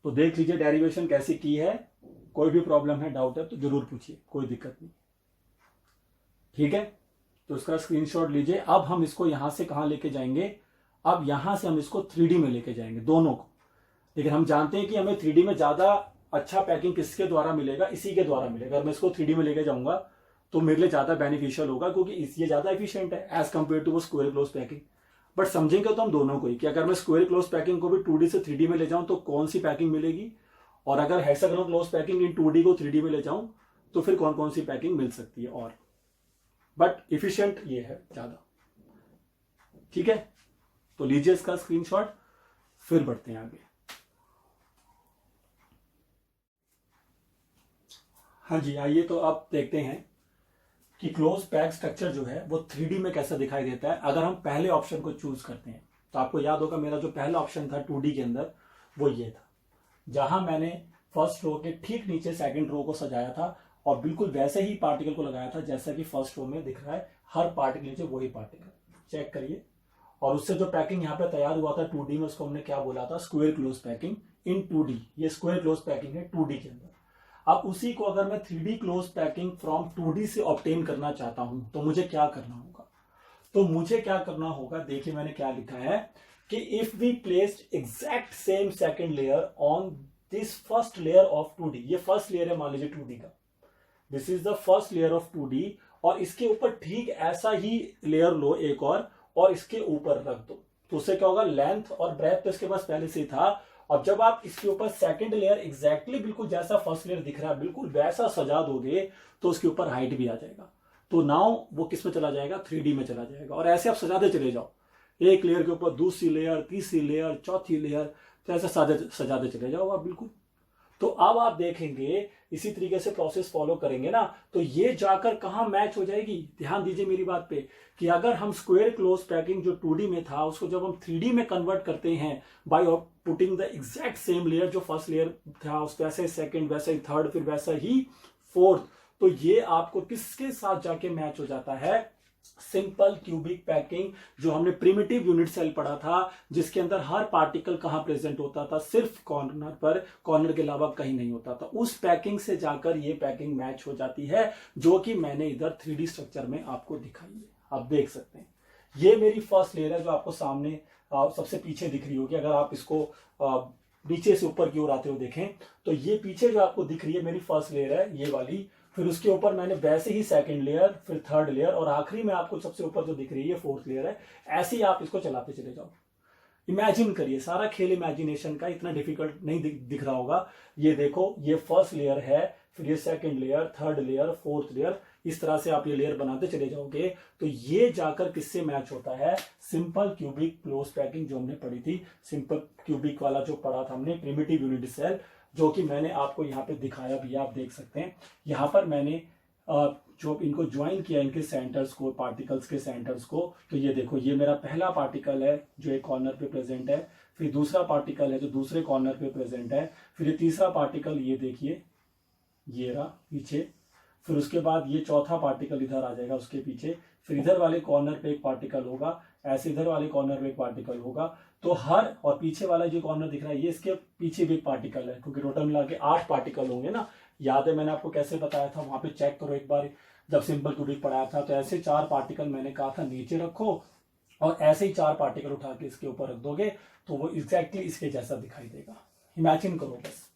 तो देख लीजिए डेरिवेशन कैसे की है, कोई भी प्रॉब्लम है, डाउट है तो जरूर पूछिए, कोई दिक्कत नहीं। ठीक है, तो इसका स्क्रीनशॉट लीजिए। अब हम इसको यहां से कहां लेके जाएंगे, अब यहां से हम इसको 3D में लेके जाएंगे दोनों को। लेकिन हम जानते हैं कि हमें 3D में ज्यादा अच्छा पैकिंग किसके द्वारा मिलेगा, इसी के द्वारा मिलेगा। अगर मैं इसको 3D में लेके जाऊंगा तो मेरे लिए ज्यादा बेनिफिशियल होगा, क्योंकि ये ज्यादा एफिशिएंट है एज कंपेयर टू वो स्क्वायर क्लोज पैकिंग। बट समझेंगे तो हम दोनों को ही कि अगर मैं स्क्वायर क्लोज पैकिंग को भी 2D से 3D में ले जाऊं तो कौन सी पैकिंग मिलेगी, और अगर hexagonal close packing in 2D को 3D में ले जाऊं तो फिर कौन कौन सी पैकिंग मिल सकती है। और बट इफिशिएंट ये है ज्यादा। ठीक है, तो लीजिए इसका स्क्रीनशॉट, फिर बढ़ते हैं आगे। हाँ जी, आइए तो अब देखते हैं कि क्लोज पैक स्ट्रक्चर जो है वो 3D में कैसा दिखाई देता है अगर हम पहले ऑप्शन को चूज करते हैं। तो आपको याद होगा मेरा जो पहला ऑप्शन था 2D के अंदर वो ये था, जहां मैंने फर्स्ट रो के ठीक नीचे सेकंड रो को सजाया था और बिल्कुल वैसे ही पार्टिकल को लगाया था जैसा कि फर्स्ट रो में दिख रहा है। हर पार्टिकल नीचे वही पार्टिकल, चेक करिए। और उससे जो पैकिंग यहाँ पे तैयार हुआ था 2D में, उसको हमने क्या बोला था, square close packing in 2D। ये स्क्वायर क्लोज पैकिंग है 2D के अंदर। अब उसी को अगर मैं 3D close packing from 2D से ऑब्टेन करना चाहता हूं तो मुझे क्या करना होगा, तो मुझे क्या करना होगा, देखिए मैंने क्या लिखा है कि if we placed exact same second layer on this first layer of 2D, ये फर्स्ट लेयर है मान लीजिए 2D का, this is the first layer of 2D, और इसके ऊपर ठीक ऐसा ही लेयर लो एक और इसके ऊपर रख दो, तो उससे क्या होगा, लेंथ और ब्रेथ तो इसके पास पहले से था। अब जब आप इसके ऊपर सेकंड लेयर एग्जैक्टली बिल्कुल जैसा फर्स्ट लेयर दिख रहा है बिल्कुल वैसा सजा दोगे तो उसके ऊपर हाइट भी आ जाएगा। तो नाउ वो किस में चला जाएगा, 3D में चला जाएगा। और ऐसे आप सजाते चले जाओ, एक लेयर के ऊपर दूसरी लेयर, तीसरी लेयर, चौथी लेयर, तो ऐसे सजाते चले जाओ आप बिल्कुल। तो अब आप देखेंगे इसी तरीके से प्रोसेस फॉलो करेंगे ना, तो ये जाकर कहां मैच हो जाएगी। ध्यान दीजिए मेरी बात पे कि अगर हम स्क्वायर क्लोज पैकिंग जो 2D में था उसको जब हम 3D में कन्वर्ट करते हैं by putting the exact same layer, जो फर्स्ट लेयर था उस वैसे सेकंड, वैसे ही थर्ड, फिर वैसा ही फोर्थ, तो ये आपको किसके साथ जाके मैच हो जाता है, सिंपल क्यूबिक पैकिंग, जो हमने प्रिमिटिव यूनिट सेल पढ़ा था, जिसके अंदर हर पार्टिकल कहां प्रेजेंट होता था, सिर्फ कॉर्नर पर, कॉर्नर के अलावा कहीं नहीं होता था। उस पैकिंग से जाकर ये पैकिंग मैच हो जाती है, जो कि मैंने इधर 3D स्ट्रक्चर में आपको दिखाई है। आप देख सकते हैं ये मेरी फर्स्ट लेयर है जो आपको सामने सबसे पीछे दिख रही होगी। अगर आप इसको नीचे से ऊपर की ओर आते हुए देखें तो ये पीछे जो आपको दिख रही है मेरी फर्स्ट लेयर है ये वाली, फिर उसके ऊपर मैंने वैसे ही सेकंड लेयर, फिर थर्ड लेयर, और आखिरी में आपको सबसे ऊपर जो दिख रही है फोर्थ लेयर है। ऐसे ही आप इसको चलाते चले जाओ। इमेजिन करिए, सारा खेल इमेजिनेशन का, इतना डिफिकल्ट नहीं दिख रहा होगा। ये देखो, ये फर्स्ट लेयर है, फिर ये second layer, third layer, fourth layer, इस तरह से आप ये लेयर बनाते चले जाओगे तो ये जाकर किससे मैच होता है, सिंपल क्यूबिक क्लोज पैकिंग जो हमने पढ़ी थी। सिंपल क्यूबिक वाला जो पढ़ा था हमने, प्रिमिटिव यूनिट सेल, जो कि मैंने आपको यहाँ पे दिखाया भी, आप देख सकते हैं। यहाँ पर मैंने जो इनको ज्वाइन किया, इनके सेंटर्स को, पार्टिकल्स के सेंटर्स को, तो ये देखो, ये मेरा पहला पार्टिकल है जो एक कॉर्नर पे प्रेजेंट है, फिर दूसरा पार्टिकल है जो दूसरे कॉर्नर पे प्रेजेंट है, फिर ये तीसरा पार्टिकल, ये देखिए ये रहा पीछे, फिर उसके बाद ये चौथा पार्टिकल इधर आ जाएगा उसके पीछे, फिर इधर वाले कॉर्नर पे एक पार्टिकल होगा। ऐसे इधर वाले कॉर्नर पे एक पार्टिकल होगा, तो हर, और पीछे वाला जो कॉर्नर दिख रहा है ये इसके पीछे भी एक पार्टिकल है, क्योंकि टोटल मिला के 8 पार्टिकल होंगे ना। याद है मैंने आपको कैसे बताया था, वहां पे चेक करो एक बार, जब सिंपल क्यूबिक पढ़ाया था। तो ऐसे 4 पार्टिकल मैंने कहा था नीचे रखो, और ऐसे ही 4 पार्टिकल उठा के इसके ऊपर रख दोगे तो वो एग्जैक्टली इसके जैसा दिखाई देगा। इमेजिन करो, बस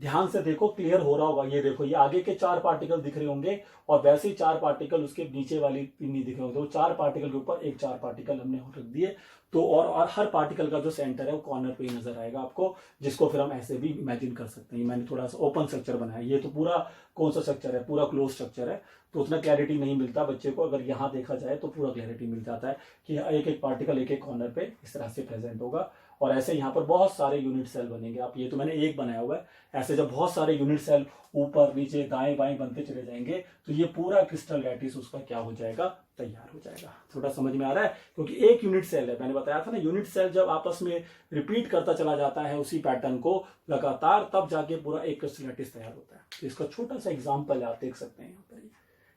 ध्यान से देखो, क्लियर हो रहा होगा। ये देखो, ये आगे के 4 पार्टिकल दिख रहे होंगे, और वैसे ही 4 पार्टिकल उसके नीचे वाली पिन्नी दिख रहे होंगे। तो 4 पार्टिकल के ऊपर एक 4 पार्टिकल हमने रख दिए, तो और हर पार्टिकल का जो सेंटर है वो कॉर्नर पे ही नजर आएगा आपको, जिसको फिर हम ऐसे भी इमेजिन कर सकते हैं। मैंने थोड़ा सा ओपन स्ट्रक्चर बनाया, ये तो पूरा कौन सा स्ट्रक्चर है, पूरा क्लोज स्ट्रक्चर है, तो उतना क्लैरिटी नहीं मिलता बच्चे को। अगर यहाँ देखा जाए तो पूरा क्लैरिटी मिल जाता है कि एक एक पार्टिकल एक एक कॉर्नर पे इस तरह से प्रेजेंट होगा। और ऐसे यहाँ पर बहुत सारे यूनिट सेल बनेंगे। आप, ये तो मैंने एक बनाया हुआ है, ऐसे जब बहुत सारे यूनिट सेल ऊपर नीचे दाएं बाएं बनते चले जाएंगे तो ये पूरा क्रिस्टल लैटिस उसका क्या हो जाएगा, तैयार हो जाएगा। थोड़ा समझ में आ रहा है, क्योंकि एक यूनिट सेल है, मैंने बताया था ना, यूनिट सेल जब आपस में रिपीट करता चला जाता है उसी पैटर्न को लगातार, तब जाके पूरा एक क्रिस्टल लैटिस तैयार होता है। तो इसका छोटा सा एग्जाम्पल आप देख सकते हैं यहाँ पर,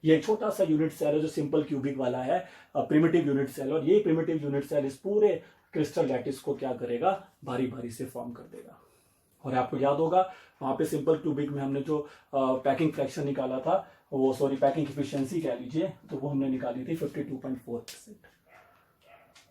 ये एक छोटा सा यूनिट सेल है जो सिंपल क्यूबिक वाला है, प्रिमिटिव यूनिट सेल। और ये प्रिमिटिव यूनिट सेल इस पूरे क्रिस्टल लैटिस को क्या करेगा, भारी भारी से फॉर्म कर देगा। और आपको याद होगा वहां पे सिंपल क्यूबिक में हमने जो पैकिंग फ्रैक्शन निकाला था, वो सॉरी पैकिंग एफिशिएंसी कह लीजिए, तो वो हमने निकाली थी 52.4%।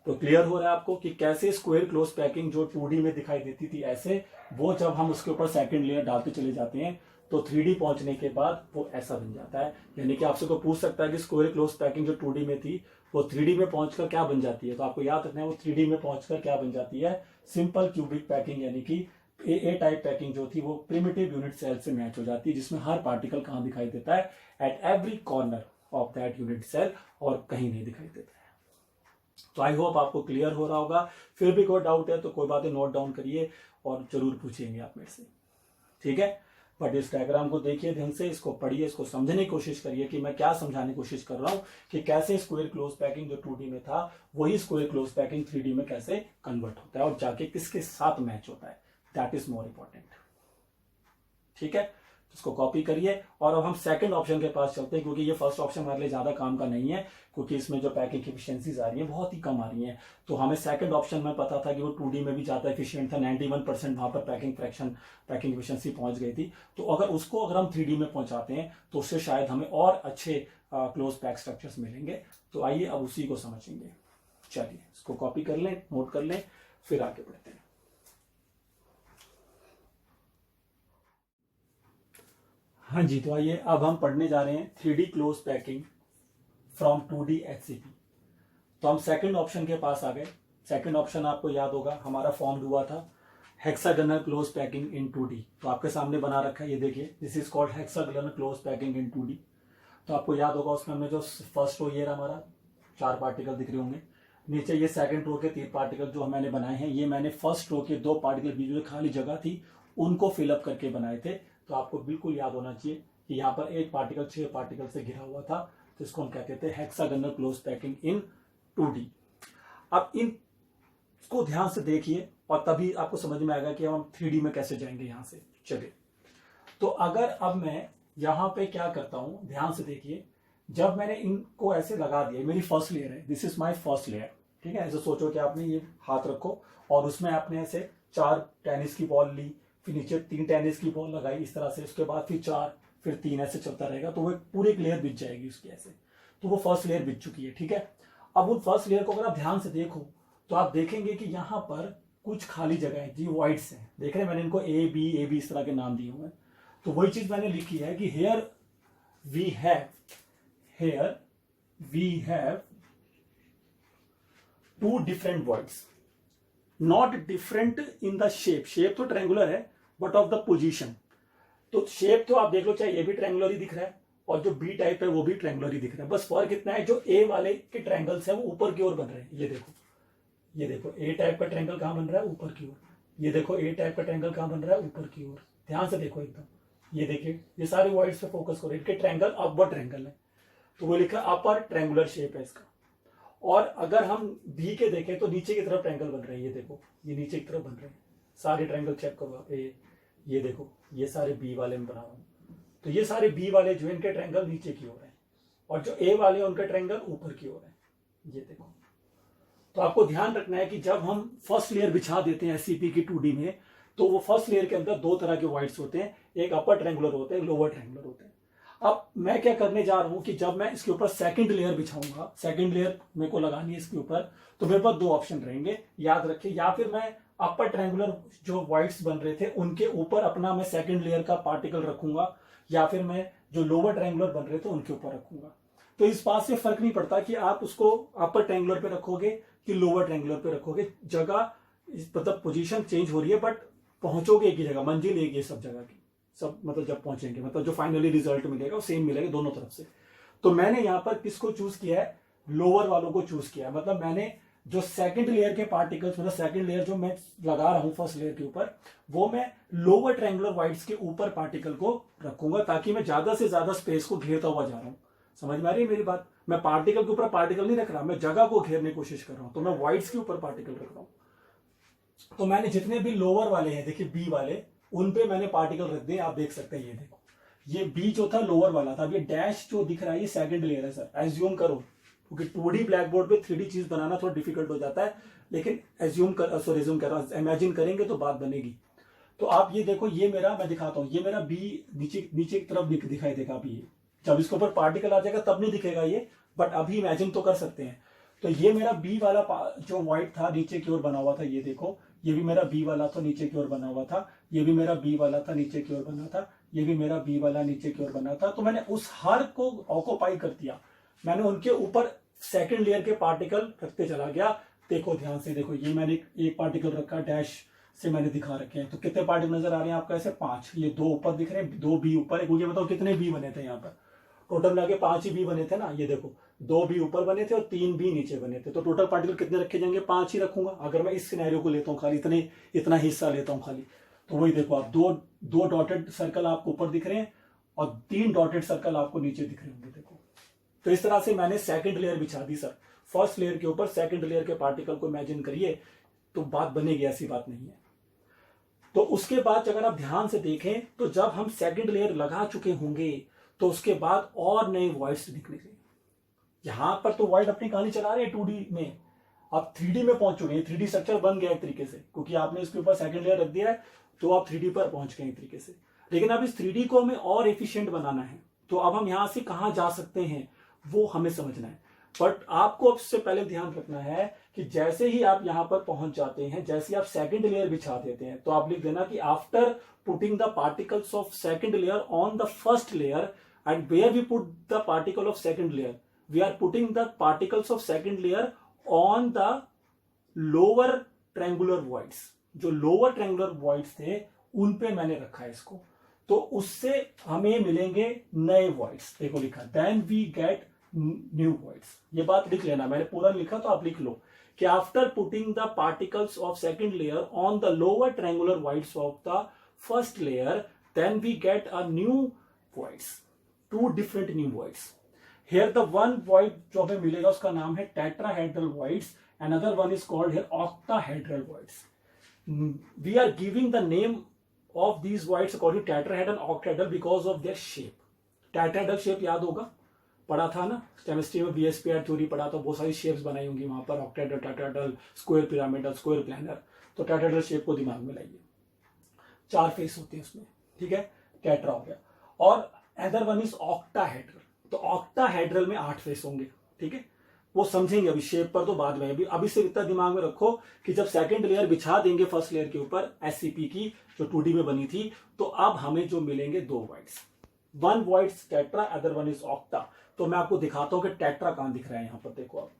तो क्लियर हो रहा है आपको कि कैसे स्क्वायर क्लोज पैकिंग जो 2D में दिखाई देती थी ऐसे, वो जब हम उसके ऊपर सेकंड लेयर डालते चले जाते हैं तो 3D पहुंचने के बाद वो ऐसा बन जाता है। यानी कि आपसे कोई पूछ सकता है कि स्क्वायर क्लोज पैकिंग जो 2D में थी वो 3D में पहुंचकर क्या बन जाती है, तो आपको याद रखना है वो 3D में पहुंचकर क्या बन जाती है, सिंपल क्यूबिक पैकिंग, यानी कि ए टाइप पैकिंग जो थी वो प्रिमिटिव यूनिट सेल से मैच हो जाती है, जिसमें हर पार्टिकल कहां दिखाई देता है, at every corner of that unit cell, और कहीं नहीं दिखाई देता है। तो आई होप आपको क्लियर हो रहा होगा। फिर भी कोई डाउट है तो कोई बातें नोट डाउन करिए और जरूर पूछेंगे आप मेरे से, ठीक है। बट इस डायग्राम को देखिए ध्यान से, इसको पढ़िए, इसको समझने की कोशिश करिए कि मैं क्या समझाने की कोशिश कर रहा हूं, कि कैसे स्क्वायर क्लोज पैकिंग जो 2D में था वही स्क्वायर क्लोज पैकिंग 3D में कैसे कन्वर्ट होता है और जाके किसके साथ मैच होता है, दैट इज मोर इंपॉर्टेंट, ठीक है। तो इसको कॉपी करिए, और अब हम सेकंड ऑप्शन के पास चलते हैं, क्योंकि ये फर्स्ट ऑप्शन हमारे लिए ज्यादा काम का नहीं है, क्योंकि इसमें जो पैकिंग एफिशिएंसीज आ रही है बहुत ही कम आ रही हैं। तो हमें सेकंड ऑप्शन में पता था कि वो 2D में भी ज्यादा एफिशिएंट था, 91% वहां पर पैकिंग फ्रैक्शन, पैकिंग एफिशिएंसी पहुंच गई थी। तो अगर उसको अगर हम 3D में पहुंचाते हैं तो उससे शायद हमें और अच्छे क्लोज पैक स्ट्रक्चर्स मिलेंगे। तो आइए अब उसी को समझेंगे। चलिए इसको कॉपी कर लें, नोट कर लें, फिर आगे बढ़ते हैं। हाँ जी, तो आइए अब हम पढ़ने जा रहे हैं 3D close packing from 2D HCP। तो हम सेकंड ऑप्शन के पास आ गए। सेकंड ऑप्शन आपको याद होगा हमारा फॉर्म हुआ था hexagonal close packing in 2D। तो आपके सामने बना रखा है, ये देखिए, this is called hexagonal close packing in 2D। तो आपको याद होगा उसमें हमने जो फर्स्ट रो, ये हमारा 4 पार्टिकल दिख रहे होंगे, नीचे ये सेकंड रो के 3 पार्टिकल जो मैंने बनाए हैं, ये मैंने फर्स्ट रो के 2 पार्टिकल बीच में खाली जगह थी उनको फिलअप करके बनाए थे। तो आपको बिल्कुल याद होना चाहिए कि यहाँ पर एक पार्टिकल 6 पार्टिकल से घिरा हुआ था, तो इसको हम कहते थे hexagonal close packing in 2D। अब इसको ध्यान से देखिए और तभी आपको समझ में आएगा कि हम 3D में कैसे जाएंगे यहां से। चलिए, तो अगर अब मैं यहां पे क्या करता हूं, ध्यान से देखिए, जब मैंने इनको ऐसे लगा दिया, मेरी फर्स्ट लेयर है, this is my first layer, ठीक है। ऐसे सोचो कि आपने ये हाथ रखो और उसमें आपने ऐसे 4 टेनिस की बॉल ली, फिर नीचे 3 टेनिस की बॉल लगाई इस तरह से, उसके बाद फिर 4, फिर 3, ऐसे चलता रहेगा, तो वो पूरी एक लेयर बिछ जाएगी उसकी ऐसे। तो वो फर्स्ट लेयर बिछ चुकी है, ठीक है। अब उन फर्स्ट लेयर को अगर आप ध्यान से देखो तो आप देखेंगे कि यहां पर कुछ खाली जगह है जी, वाइड्स हैं, देख रहे हैं, मैंने इनको ए बी इस तरह के नाम दिए हुए हैं। तो वही चीज मैंने लिखी है कि here we have 2 different words, not different in the shape तो ट्रायंगुलर है बट ऑफ द पोजीशन। तो शेप तो आप देख लो, चाहे ये भी ट्रायंगुलर ही दिख रहा है और जो बी टाइप है वो भी ट्रायंगुलर ही दिख रहा है, बस फर्क इतना है जो ए वाले के ट्रायंगल्स है वो ऊपर की ओर बन रहे हैं। ये देखो ए टाइप का ट्रायंगल कहां बन रहा है, ऊपर की ओर। ये देखो ए टाइप का ट्रायंगल कहां बन रहा है, ऊपर की ओर। ध्यान से देखो एकदम, ये देखिए, ये सारे वर्ड्स पे फोकस करो, इनके ट्रायंगल अपवर्ड ट्रायंगल है, तो वो लिखा अपर ट्रायंगुलर शेप है इसका। और अगर हम बी के देखें तो नीचे की तरफ ट्रायंगल बन रहे हैं, ये देखो, ये नीचे की तरफ बन रहे हैं सारे ट्रायंगल, चेक करो आप, ये देखो, ये सारे बी वाले में बना रहा हूं, तो ये सारे बी वाले जो इनके ट्रायंगल नीचे की ओर है और जो ए वाले उनके ट्रायंगल ऊपर की ओर है, ये देखो। तो आपको ध्यान रखना है कि जब हम फर्स्ट लेयर बिछा देते हैं एससीपी की 2D में, तो वो फर्स्ट लेयर के अंदर दो तरह के व्हाइट्स होते हैं, एक अपर ट्रायंगुलर होते हैं, लोअर ट्रायंगुलर होते हैं। अब मैं क्या करने जा रहा हूं कि जब मैं इसके ऊपर सेकंड लेयर बिछाऊंगा, सेकंड लेयर मेरे को लगानी है इसके ऊपर, तो मेरे पास दो ऑप्शन रहेंगे, याद रखिए। या फिर मैं अपर ट्रायंगुलर जो व्हाइट्स बन रहे थे उनके ऊपर अपना मैं सेकंड लेयर का पार्टिकल रखूंगा, या फिर मैं जो लोअर ट्रायंगुलर बन रहे थे उनके ऊपर रखूंगा। तो इस बात से फर्क नहीं पड़ता कि आप उसको अपर ट्रायंगुलर पे रखोगे कि लोअर ट्रायंगुलर पे रखोगे, जगह मतलब पोजीशन चेंज हो रही है, बट पहुंचोगे एक ही जगह, मंजिल एक ही सब जगह की, सब मतलब जब पहुंचेंगे, मतलब जो फाइनली रिजल्ट मिलेगा वो सेम मिलेगा दोनों तरफ से। तो मैंने यहां पर किसको चूज किया है, लोअर वालों को चूज किया। मतलब मैंने जो सेकंड लेयर के पार्टिकल्स, मतलब सेकंड लेयर जो मैं लगा रहा हूं फर्स्ट लेयर के ऊपर, वो मैं लोअर ट्रायंगुलर व्हाइट्स के ऊपर पार्टिकल को रखूंगा, ताकि मैं ज्यादा से ज्यादा स्पेस को घेरता हुआ जा रहा हूं। समझ में आ रही है मेरी बात? मैं पार्टिकल के ऊपर पार्टिकल नहीं रख रहा, मैं जगह को घेरने की कोशिश कर रहा हूं, तो मैं व्हाइट्स के ऊपर पार्टिकल रख रहा हूं। तो मैंने जितने भी लोअर वाले हैं, देखिए बी वाले, उन पे मैंने पार्टिकल रख दिए। आप देख सकते हैं, ये देखो, ये बी जो था लोअर वाला था, अब ये डैश जो दिख रहा है ये सेकंड लेयर है सर, एज्यूम करो, क्योंकि 2D ब्लैक बोर्ड पे 3D चीज बनाना थोड़ा डिफिकल्ट हो जाता है, लेकिन एज्यूम कर इमेजिन करेंगे तो बात बनेगी। तो आप ये देखो, ये मेरा, मैं दिखाता हूँ, ये मेरा बी नीचे नीचे की तरफ दिखाई देगा अभी। ये जब इसके ऊपर पार्टिकल आ जाएगा तब नहीं दिखेगा ये, बट अभी इमेजिन तो कर सकते हैं। तो ये मेरा बी वाला जो व्हाइट था नीचे की ओर बना हुआ था, ये देखो, ये भी मेरा बी वाला था नीचे की ओर बना हुआ था, ये भी मेरा बी वाला था नीचे की ओर बना था, ये भी मेरा बी वाला नीचे की ओर बना था। तो मैंने उस हर को ऑक्यूपाई कर दिया, मैंने उनके ऊपर सेकंड लेयर के पार्टिकल रखते चला गया। देखो ध्यान से देखो, ये मैंने एक पार्टिकल रखा, डैश से मैंने दिखा रखे हैं। तो कितने पार्टिकल नजर आ रहे हैं आपको? ऐसे 5। ये 2 ऊपर दिख रहे हैं, 2 बी ऊपर है। मुझे बताओ कितने बी बने थे यहाँ पर? टोटल मिला के 5 ही बी बने थे ना। ये देखो, 2 बी ऊपर बने थे और 3 बी नीचे बने थे। तो टोटल पार्टिकल कितने रखे जाएंगे? 5 ही रखूंगा। अगर मैं इस सिनेरियो को लेता हूँ, खाली इतना हिस्सा लेता हूँ खाली, तो वही देखो आप, दो डॉटेड सर्कल आपको ऊपर दिख रहे हैं और 3 डॉटेड सर्कल आपको नीचे दिख रहे होंगे। देखो, तो इस तरह से मैंने सेकंड लेयर बिछा दी सर। फर्स्ट लेयर के ऊपर सेकंड लेयर के पार्टिकल को इमेजिन करिए, तो बात बनेगी, ऐसी बात नहीं है। तो उसके बाद अगर आप ध्यान से देखें, तो जब हम सेकंड लेयर लगा चुके होंगे, तो उसके बाद और नए वॉइड्स दिखने लगे। यहां पर तो वॉइड अपनी कहानी चला रहे हैं 2D में, अब 3D में पहुंच चुके हैं। 3D स्ट्रक्चर बन गया एक तरीके से, क्योंकि आपने इसके ऊपर सेकंड लेयर रख दिया है, तो आप 3D पर पहुंच गए एक तरीके से। लेकिन अब इस 3D को हमें और एफिशिएंट बनाना है, तो अब हम यहां से कहां जा सकते हैं वो हमें समझना है। बट आपको उससे पहले ध्यान रखना है कि जैसे ही आप यहां पर पहुंच जाते हैं, जैसे ही आप सेकंड लेयर बिछा देते हैं, तो आप लिख देना कि after putting the particles of second layer on the first layer, and where we put the particle of second layer, we are putting the particles of second layer on the lower triangular voids। जो lower triangular voids थे उन पे मैंने रखा है इसको, तो उससे हमें मिलेंगे नए voids। देखो लिखा, then we get new voids। ये बात लिख लेना, मैंने पूरा लिखा तो आप लिख लो कि after putting the particles of second layer on the lower triangular voids of the first layer, then we get a new voids, 2 different new voids। Here the one void जो हमें मिलेगा उसका नाम है tetrahedral voids, another one is called here octahedral voids। We are giving the name of these voids according to tetrahedral and octahedral because of their shape। tetrahedral shape याद होगा, पढ़ा था ना केमिस्ट्री में, BSPR थ्योरी पढ़ा, तो बहुत सारी शेप्स बनाई होंगी वहां पर, octahedral, tetrahedral, square pyramidal, square planar. तो टेट्राहेड्रल शेप को दिमाग में लाइए, 4 फेस होते हैं उसमें, ठीक है, टेट्रा हो गया। और अदर वन इज ऑक्टाहेड्रल, तो ऑक्टाहेड्रल में 8 फेस होंगे, ठीक है, वो समझेंगे अभी, शेप पर तो बाद में। अभी से इतना दिमाग में रखो कि जब सेकंड लेयर बिछा देंगे फर्स्ट लेयर के ऊपर एससीपी की जो 2D में बनी थी, तो अब हमें जो मिलेंगे 2 voids, one voids tetra, other one is octa. तो मैं आपको दिखाता हूं कि टेट्रा कहां दिख रहा है। यहां पर देखो, आप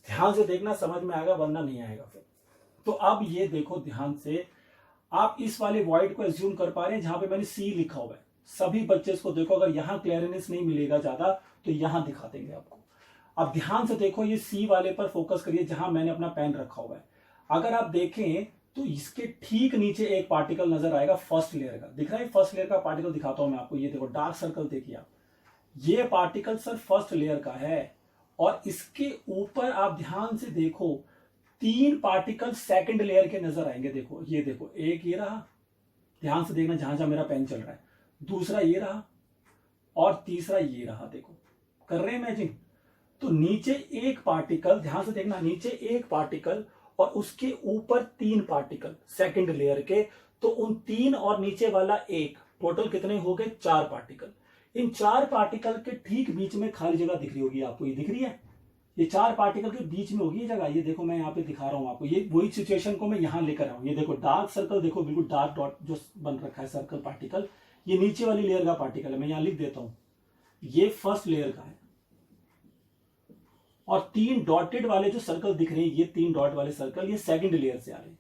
ध्यान से देखना, समझ में आएगा, वरना नहीं आएगा फिर। तो अब ये देखो ध्यान से, आप इस वाले वॉइड को एज्यूम कर पा रहे हैं जहां पे मैंने सी लिखा हुआ है। सभी बच्चे इसको देखो, अगर यहां क्लियरनेस नहीं मिलेगा ज्यादा तो यहां दिखा देंगे आपको। अब ध्यान से देखो, ये सी वाले पर फोकस करिए जहां मैंने अपना पेन रखा हुआ है। अगर आप देखें तो इसके ठीक नीचे एक पार्टिकल नजर आएगा फर्स्ट लेयर का, दिख रहा है? फर्स्ट लेयर का पार्टिकल दिखाता हूं मैं आपको, ये देखो डार्क सर्कल देखिए आप, ये पार्टिकल सर फर्स्ट लेयर का है। और इसके ऊपर आप ध्यान से देखो, 3 पार्टिकल सेकंड लेयर के नजर आएंगे। देखो, ये देखो, एक ये रहा, ध्यान से देखना जहां जहां मेरा पेन चल रहा है, दूसरा ये रहा और तीसरा ये रहा। देखो, कर रहे हैं इमेजिन? तो नीचे एक पार्टिकल, ध्यान से देखना, नीचे एक पार्टिकल और उसके ऊपर 3 पार्टिकल सेकंड लेयर के, तो उन 3 और नीचे वाला एक, टोटल कितने हो गए 4 पार्टिकल। इन 4 पार्टिकल के ठीक बीच में खाली जगह दिख रही होगी आपको, ये दिख रही है, ये 4 पार्टिकल के बीच में होगी ये जगह। ये देखो मैं यहाँ पे दिखा रहा हूं आपको, ये वही सिचुएशन को मैं यहाँ लेकर आऊं। ये देखो डार्क सर्कल, देखो बिल्कुल डार्क डॉट जो बन रखा है सर्कल पार्टिकल, ये नीचे वाली लेयर का पार्टिकल है। मैं यहाँ लिख देता हूं, ये फर्स्ट लेयर का है। और 3 डॉटेड वाले जो सर्कल दिख रहे हैं, ये 3 डॉट वाले सर्कल, ये सेकंड लेयर से आ रहे हैं,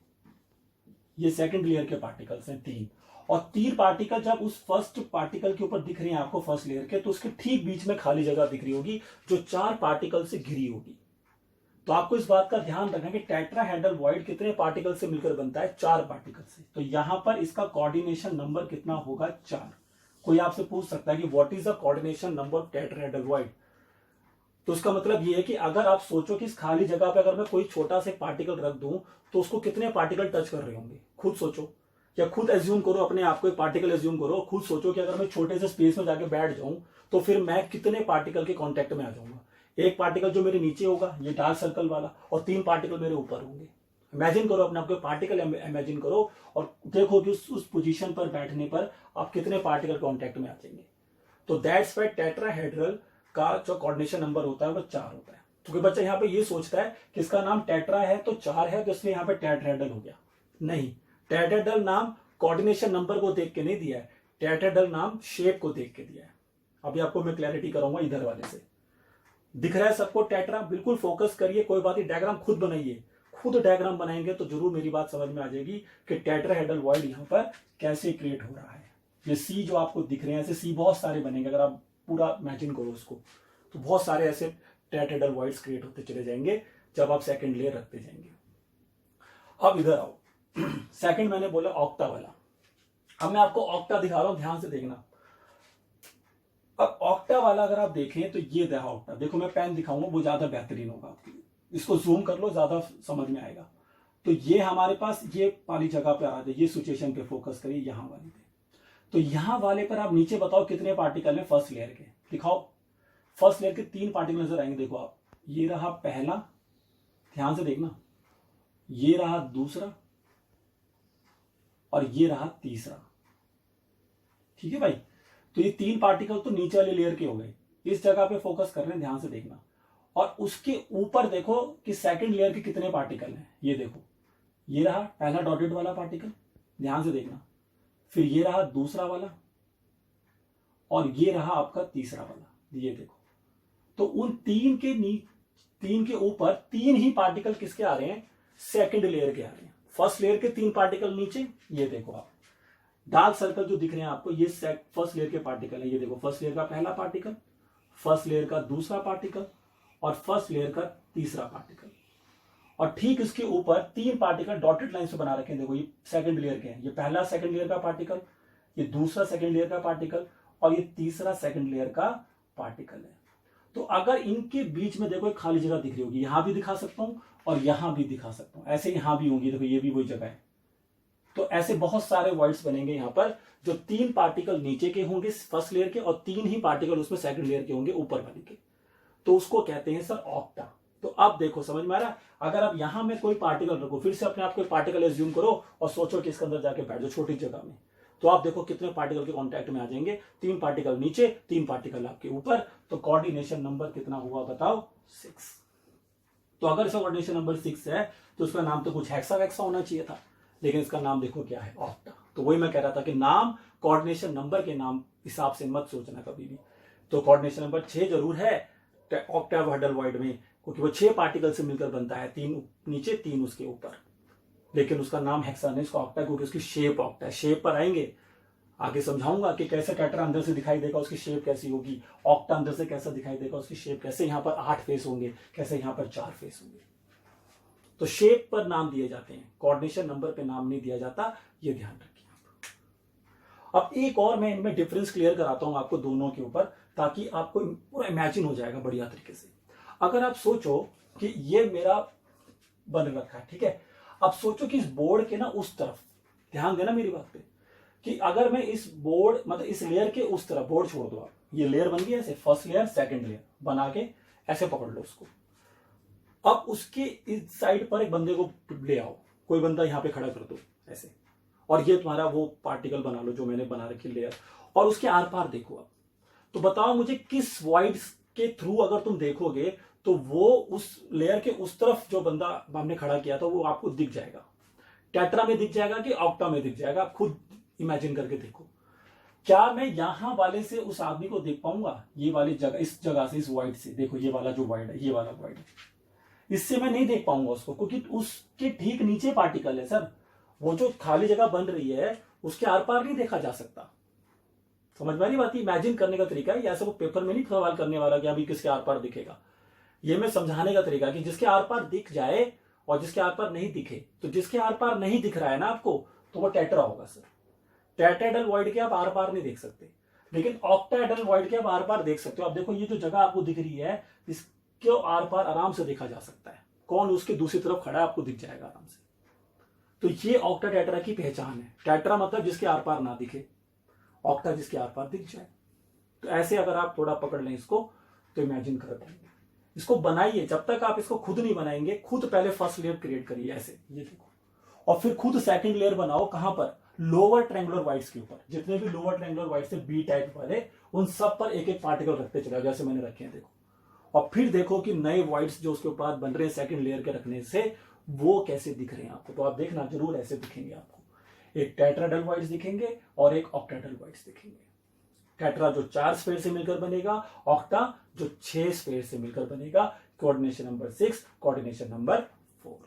ये सेकंड लेयर के पार्टिकल्स हैं 3। और 3 पार्टिकल जब उस फर्स्ट पार्टिकल के ऊपर दिख रहे हैं आपको फर्स्ट लेयर के, तो उसके ठीक बीच में खाली जगह दिख रही होगी जो 4 पार्टिकल से घिरी होगी। तो आपको इस बात का ध्यान रखना कि टेट्राहेड्रल वॉइड कितने पार्टिकल से मिलकर बनता है, 4 पार्टिकल से। तो यहां पर इसका कोऑर्डिनेशन नंबर कितना होगा, 4। कोई आपसे पूछ सकता है कि what is the coordination number of tetrahedral void. तो इसका मतलब ये है कि अगर आप सोचो कि इस खाली जगह पे अगर मैं कोई छोटा सा पार्टिकल रख दूं तो उसको कितने पार्टिकल टच कर रहे होंगे, खुद सोचो, या खुद एज्यूम करो, अपने आप को एक पार्टिकल एज्यूम करो, खुद सोचो कि अगर मैं छोटे से स्पेस में जाके बैठ जाऊं तो फिर मैं कितने पार्टिकल के कांटेक्ट में आ जाऊंगा। एक पार्टिकल जो मेरे नीचे होगा, ये डार्क सर्कल वाला, और 3 पार्टिकल मेरे ऊपर होंगे। इमेजिन करो, अपने आपको पार्टिकल इमेजिन करो और देखो कि उस पोजीशन पर बैठने पर आप कितने पार्टिकल कांटेक्ट में आ जाएंगे। तो दैट्स व्हाई टेट्राहेड्रल का जो कोऑर्डिनेशन नंबर होता है वो 4 होता है। क्योंकि बच्चा यहाँ पे ये सोचता है कि इसका नाम टेट्रा है तो 4 है, तो इसलिए यहाँ पे टेट्राहेड्रल हो गया। नहीं, टेट्राहेड्रल नाम कोऑर्डिनेशन नंबर को देख के नहीं दिया है, टेट्राहेड्रल नाम शेप को देख के दिया है। अभी आपको मैं क्लैरिटी कराऊंगा इधर वाले से। दिख रहा है सबको टेट्रा, बिल्कुल फोकस करिए, कोई बात नहीं, डायग्राम खुद बनाइए, खुद डायग्राम बनाएंगे तो जरूर मेरी बात समझ में आ जाएगी कि टेट्राहेड्रल वॉइड यहाँ पर कैसे क्रिएट हो रहा है। ये सी जो आपको दिख रहे हैं, ऐसे सी बहुत सारे बनेंगे, अगर आप पूरा इमेजिन करो उसको, तो बहुत सारे ऐसे टेट्राहेड्रल वॉइड्स क्रिएट होते चले जाएंगे जब आप सेकंड लेयर रखते जाएंगे। अब इधर आओ, सेकंड मैंने बोला ऑक्टा वाला। अब मैं आपको ऑक्टा दिखा रहा हूं, ध्यान से देखना। अब ऑक्टा वाला अगर आप देखें तो ये देखा ऑक्टा, देखो मैं पेन दिखाऊंगा वो ज्यादा बेहतरीन होगा आपके लिए, इसको जूम कर लो, ज्यादा समझ में आएगा। तो ये हमारे पास ये वाली जगह पे आ रहा है, ये सिचुएशन पे फोकस करिए, यहां वाली पे। तो यहां वाले पर आप नीचे बताओ कितने पार्टिकल हैं फर्स्ट लेयर के, दिखाओ। फर्स्ट लेयर के 3 पार्टिकल नजर आएंगे, देखो आप, ये रहा पहला, ध्यान से देखना, ये रहा दूसरा, और ये रहा तीसरा। ठीक है भाई, तो ये 3 पार्टिकल तो नीचे वाले लेयर के हो गए, इस जगह पे फोकस कर रहे हैं, ध्यान से देखना। और उसके ऊपर देखो कि सेकंड लेयर के कितने पार्टिकल हैं, ये देखो, ये रहा पहला डॉटेड वाला पार्टिकल, ध्यान से देखना, फिर ये रहा दूसरा वाला, और ये रहा आपका तीसरा वाला, ये देखो। तो उन 3 के ऊपर 3 ही पार्टिकल किसके आ रहे हैं, सेकंड लेयर के आ रहे हैं। फर्स्ट लेयर के 3 पार्टिकल नीचे, ये देखो आप डार्क सर्कल जो दिख रहे हैं आपको, ये फर्स्ट लेयर के पार्टिकल है। ये देखो फर्स्ट लेयर का पहला पार्टिकल, फर्स्ट लेयर का दूसरा पार्टिकल, और फर्स्ट लेयर का तीसरा पार्टिकल। और ठीक इसके ऊपर 3 पार्टिकल डॉटेड लाइन से बना रखे हैं, देखो ये सेकंड लेयर के हैं, ये पहला सेकंड लेयर का पार्टिकल, ये दूसरा सेकंड लेयर का पार्टिकल, और ये तीसरा सेकंड लेयर का पार्टिकल है। तो अगर इनके बीच में देखो एक खाली जगह दिख रही होगी, यहां भी दिखा सकता हूं और यहां भी दिखा सकता हूं, ऐसे यहां भी होंगी, देखो ये भी वही जगह है। तो ऐसे बहुत सारे वर्ड्स बनेंगे यहां पर, जो 3 पार्टिकल नीचे के होंगे फर्स्ट लेयर के, और 3 ही पार्टिकल उसमें सेकंड लेयर के होंगे ऊपर वाले के, तो उसको कहते हैं सर ऑक्टा। तो अब देखो समझ में आ रहा, अगर आप यहां में कोई पार्टिकल रखो, फिर से अपने आप को पार्टिकल एज्यूम करो और सोचो कि इसके अंदर जाके बैठ जाओ छोटी जगह में, तो आप देखो कितने पार्टिकल के कांटेक्ट में आ जाएंगे, 3 पार्टिकल नीचे, 3 पार्टिकल आपके ऊपर। तो कोऑर्डिनेशन नंबर कितना हुआ बताओ, 6। तो अगर इसका कोऑर्डिनेशन नंबर 6 है तो उसका नाम तो कुछ हेक्सा वैक्सा होना चाहिए था, लेकिन इसका नाम देखो क्या है, ऑक्टा। तो वही मैं कह रहा था कि नाम कोऑर्डिनेशन नंबर के नाम हिसाब से मत सोचना कभी भी। तो कोऑर्डिनेशन नंबर 6 जरूर है ऑक्टाहेड्रल वॉइड में, क्योंकि वो 6 पार्टिकल से मिलकर बनता है, 3 नीचे 3 उसके ऊपर, लेकिन उसका नाम हेक्सा नहीं, उसका ऑक्टा, क्योंकि उसकी शेप ऑक्टा है। शेप पर आएंगे, आगे समझाऊंगा कि कैसे टेट्रा अंदर से दिखाई देगा, उसकी शेप कैसी होगी, ऑक्टा अंदर से कैसा दिखाई देगा, उसकी शेप कैसे, यहाँ पर 8 फेस होंगे, कैसे यहाँ पर 4 फेस होंगे। तो शेप पर नाम दिए जाते हैं, कोऑर्डिनेशन नंबर पे नाम नहीं दिया जाता, ये ध्यान रखिए आप। अब एक और मैं इनमें डिफरेंस क्लियर कराता हूं आपको दोनों के ऊपर, ताकि आपको पूरा इमेजिन हो जाएगा बढ़िया तरीके से। अगर आप सोचो कि ये मेरा बन रखा है, ठीक है, अब सोचो कि इस बोर्ड के ना उस तरफ, ध्यान देना मेरी बात पे, कि अगर मैं इस बोर्ड मतलब इस लेयर के उस तरफ, बोर्ड छोड़ दो आप, ये लेयर बन गई ऐसे, फर्स्ट लेयर सेकंड लेयर बना के ऐसे पकड़ लो उसको। अब उसके इस साइड पर एक बंदे को ले आओ, कोई बंदा यहाँ पे खड़ा कर दो ऐसे, और ये तुम्हारा वो पार्टिकल बना लो जो मैंने बना रखी लेयर, और उसके आर पार देखो। अब तो बताओ मुझे किस वॉइड के थ्रू अगर तुम देखोगे तो वो उस लेयर के उस तरफ जो बंदा हमने खड़ा किया था वो आपको दिख जाएगा। टेट्रा में दिख जाएगा कि ऑक्टा में दिख जाएगा, आप खुद इमेजिन करके देखो। क्या मैं यहां वाले से उस आदमी को देख पाऊंगा? ये वाली जगह, इस जगह से, इस वाइड से देखो, ये वाला जो वाइड है, ये वाला वाइड है, इससे मैं नहीं देख पाऊंगा उसको, क्योंकि उसके ठीक नीचे पार्टिकल है सर। वो जो खाली जगह बन रही है उसके आर पार नहीं देखा जा सकता। समझ में आ रही बात? इमेजिन करने का तरीका है, ऐसे वो पेपर में नहीं सवाल करने वाला कि अभी किसके आर पार दिखेगा। ये मैं समझाने का तरीका कि जिसके आर पार दिख जाए और जिसके आर पार नहीं दिखे, तो जिसके आर पार नहीं दिख रहा है ना आपको, तो वो टेट्रा होगा सर। टेट्राहेड्रल वॉइड के आप आर पार नहीं देख सकते, लेकिन ऑक्टाहेड्रल वॉइड के आप आर पार देख सकते हो। आप देखो ये जो जगह आपको दिख रही है, इसके आर पार आराम से देखा जा सकता है, कौन उसके दूसरी तरफ खड़ा है आपको दिख जाएगा आराम से। तो ये ऑक्टा टेट्रा की पहचान है। टेट्रा मतलब जिसके आर पार ना दिखे, ऑक्टा जिसके आर पार दिख जाए। तो ऐसे अगर आप थोड़ा पकड़ लें इसको तो इमेजिन कर पाएंगे। इसको बनाइए, जब तक आप इसको खुद नहीं बनाएंगे, खुद पहले फर्स्ट लेयर क्रिएट करिए ऐसे, ये देखो, और फिर खुद सेकंड लेयर बनाओ। कहां पर? लोअर ट्रायंगुलर वाइड्स के ऊपर। जितने भी लोअर ट्रायंगुलर वाइड्स है बी टाइप वाले, उन सब पर एक एक पार्टिकल रखते चले, जैसे मैंने रखे हैं देखो। और फिर देखो कि नए वाइड्स जो उसके ऊपर बन रहे हैं सेकंड लेयर के रखने से, वो कैसे दिख रहे हैं आपको। तो आप देखना जरूर ऐसे दिखेंगे आपको, एक टेट्राहेड्रल वाइड्स दिखेंगे और एक ऑक्टाहेड्रल वाइड्स दिखेंगे। टेट्रा जो 4 स्फेयर से मिलकर बनेगा, ऑक्टा जो 6 स्फेयर से मिलकर बनेगा। Coordination number 6, coordination number 4।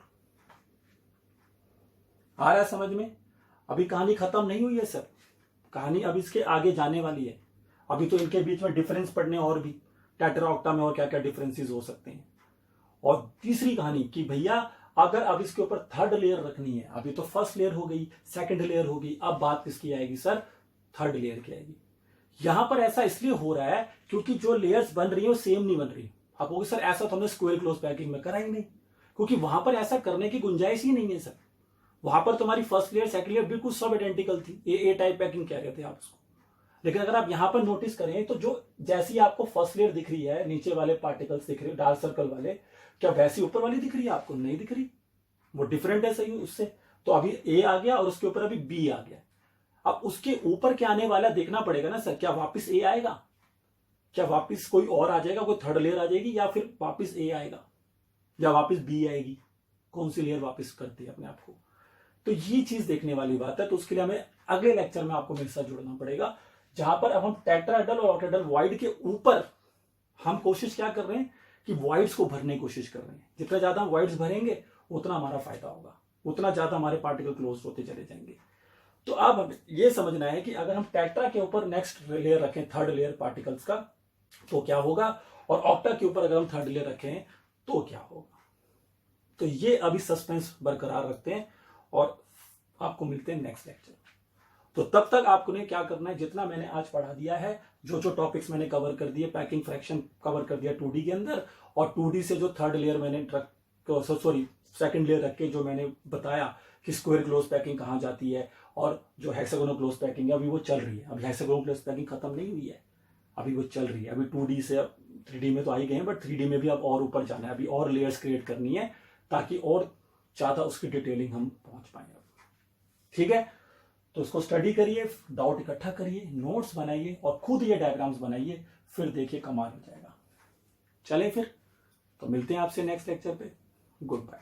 आ रहा है समझ में? अभी कहानी खत्म नहीं हुई है सर, कहानी अब इसके आगे जाने वाली है। अभी तो इनके बीच में डिफरेंस पढ़ने और भी, टेट्रा ऑक्टा में और क्या क्या डिफरेंसेस हो सकते हैं। और तीसरी कहानी कि भैया अगर अब इसके ऊपर थर्ड लेयर रखनी है, अभी तो फर्स्ट लेयर हो गई, सेकंड लेयर होगी, अब बात किसकी आएगी सर? थर्ड लेयर की आएगी। यहां पर ऐसा इसलिए हो रहा है क्योंकि जो लेयर्स बन रही है वो सेम नहीं बन रही। आप कहोगे सर ऐसा तो हमने स्क्वायर क्लोज पैकिंग में करा ही नहीं, क्योंकि वहां पर ऐसा करने की गुंजाइश ही नहीं है सर। वहां पर तुम्हारी फर्स्ट लेयर सेकंड लेयर बिल्कुल सब आइडेंटिकल थी, ए टाइप पैकिंग कह रहे थे आप उसको। लेकिन अगर आप यहां पर नोटिस करें तो जो जैसी आपको फर्स्ट लेयर दिख रही है, नीचे वाले पार्टिकल्स दिख रहे हैं डार्क सर्कल वाले, क्या वैसी ऊपर वाली दिख रही है आपको? नहीं दिख रही, वो डिफरेंट है सही उससे। तो अभी ए आ गया और उसके ऊपर अभी बी आ गया। अब उसके ऊपर क्या आने वाला देखना पड़ेगा ना सर। क्या वापस ए आएगा? क्या वापस कोई और आ जाएगा, कोई थर्ड लेयर आ जाएगी, या फिर वापस ए आएगा, या वापस बी आएगी? कौन सी लेयर वापस करती है अपने आप को? तो ये चीज देखने वाली बात है। तो उसके लिए हमें अगले लेक्चर में आपको मेरे साथ जुड़ना पड़ेगा, जहां पर अब हम टेट्राहेड्रल और ऑक्टाहेड्रल वॉइड के ऊपर हम कोशिश क्या कर रहे हैं कि वॉइड्स को भरने की कोशिश कर रहे हैं। जितना ज्यादा हम वॉइड्स भरेंगे उतना हमारा फायदा होगा, उतना ज्यादा हमारे पार्टिकल क्लोज होते चले जाएंगे। तो अब हमें ये समझना है कि अगर हम टेट्रा के ऊपर नेक्स्ट लेयर रखें, थर्ड लेयर पार्टिकल्स का, तो क्या होगा, और ऑक्टा के ऊपर अगर हम थर्ड लेयर रखें तो क्या होगा। तो ये अभी सस्पेंस बरकरार रखते हैं और आपको मिलते हैं नेक्स्ट लेक्चर। तो तब तक आपको ने क्या करना है, जितना मैंने आज पढ़ा दिया है, जो जो टॉपिक्स मैंने कवर कर दिए, पैकिंग फ्रैक्शन कवर कर दिया 2D के अंदर, और 2D से जो थर्ड लेयर मैंने सेकंड लेयर रख के जो मैंने बताया कि स्क्वायर क्लोज पैकिंग कहाँ जाती है, और जो हेक्सागोनल क्लोज पैकिंग है अभी वो चल रही है। अभी हेक्सागोनल क्लोज पैकिंग खत्म नहीं हुई है, अभी वो चल रही है। अभी 2D से अब 3D में तो आ ही गए हैं, बट 3D में भी अब और ऊपर जाना है, अभी और लेयर्स क्रिएट करनी है ताकि और ज्यादा उसकी डिटेलिंग हम पहुंच पाए। ठीक है, तो उसको स्टडी करिए, डाउट इकट्ठा करिए, नोट्स बनाइए और खुद ये डायग्राम्स बनाइए, फिर देखिए कमाल हो जाएगा। चलें फिर, तो मिलते हैं आपसे नेक्स्ट लेक्चर पे। Good bye.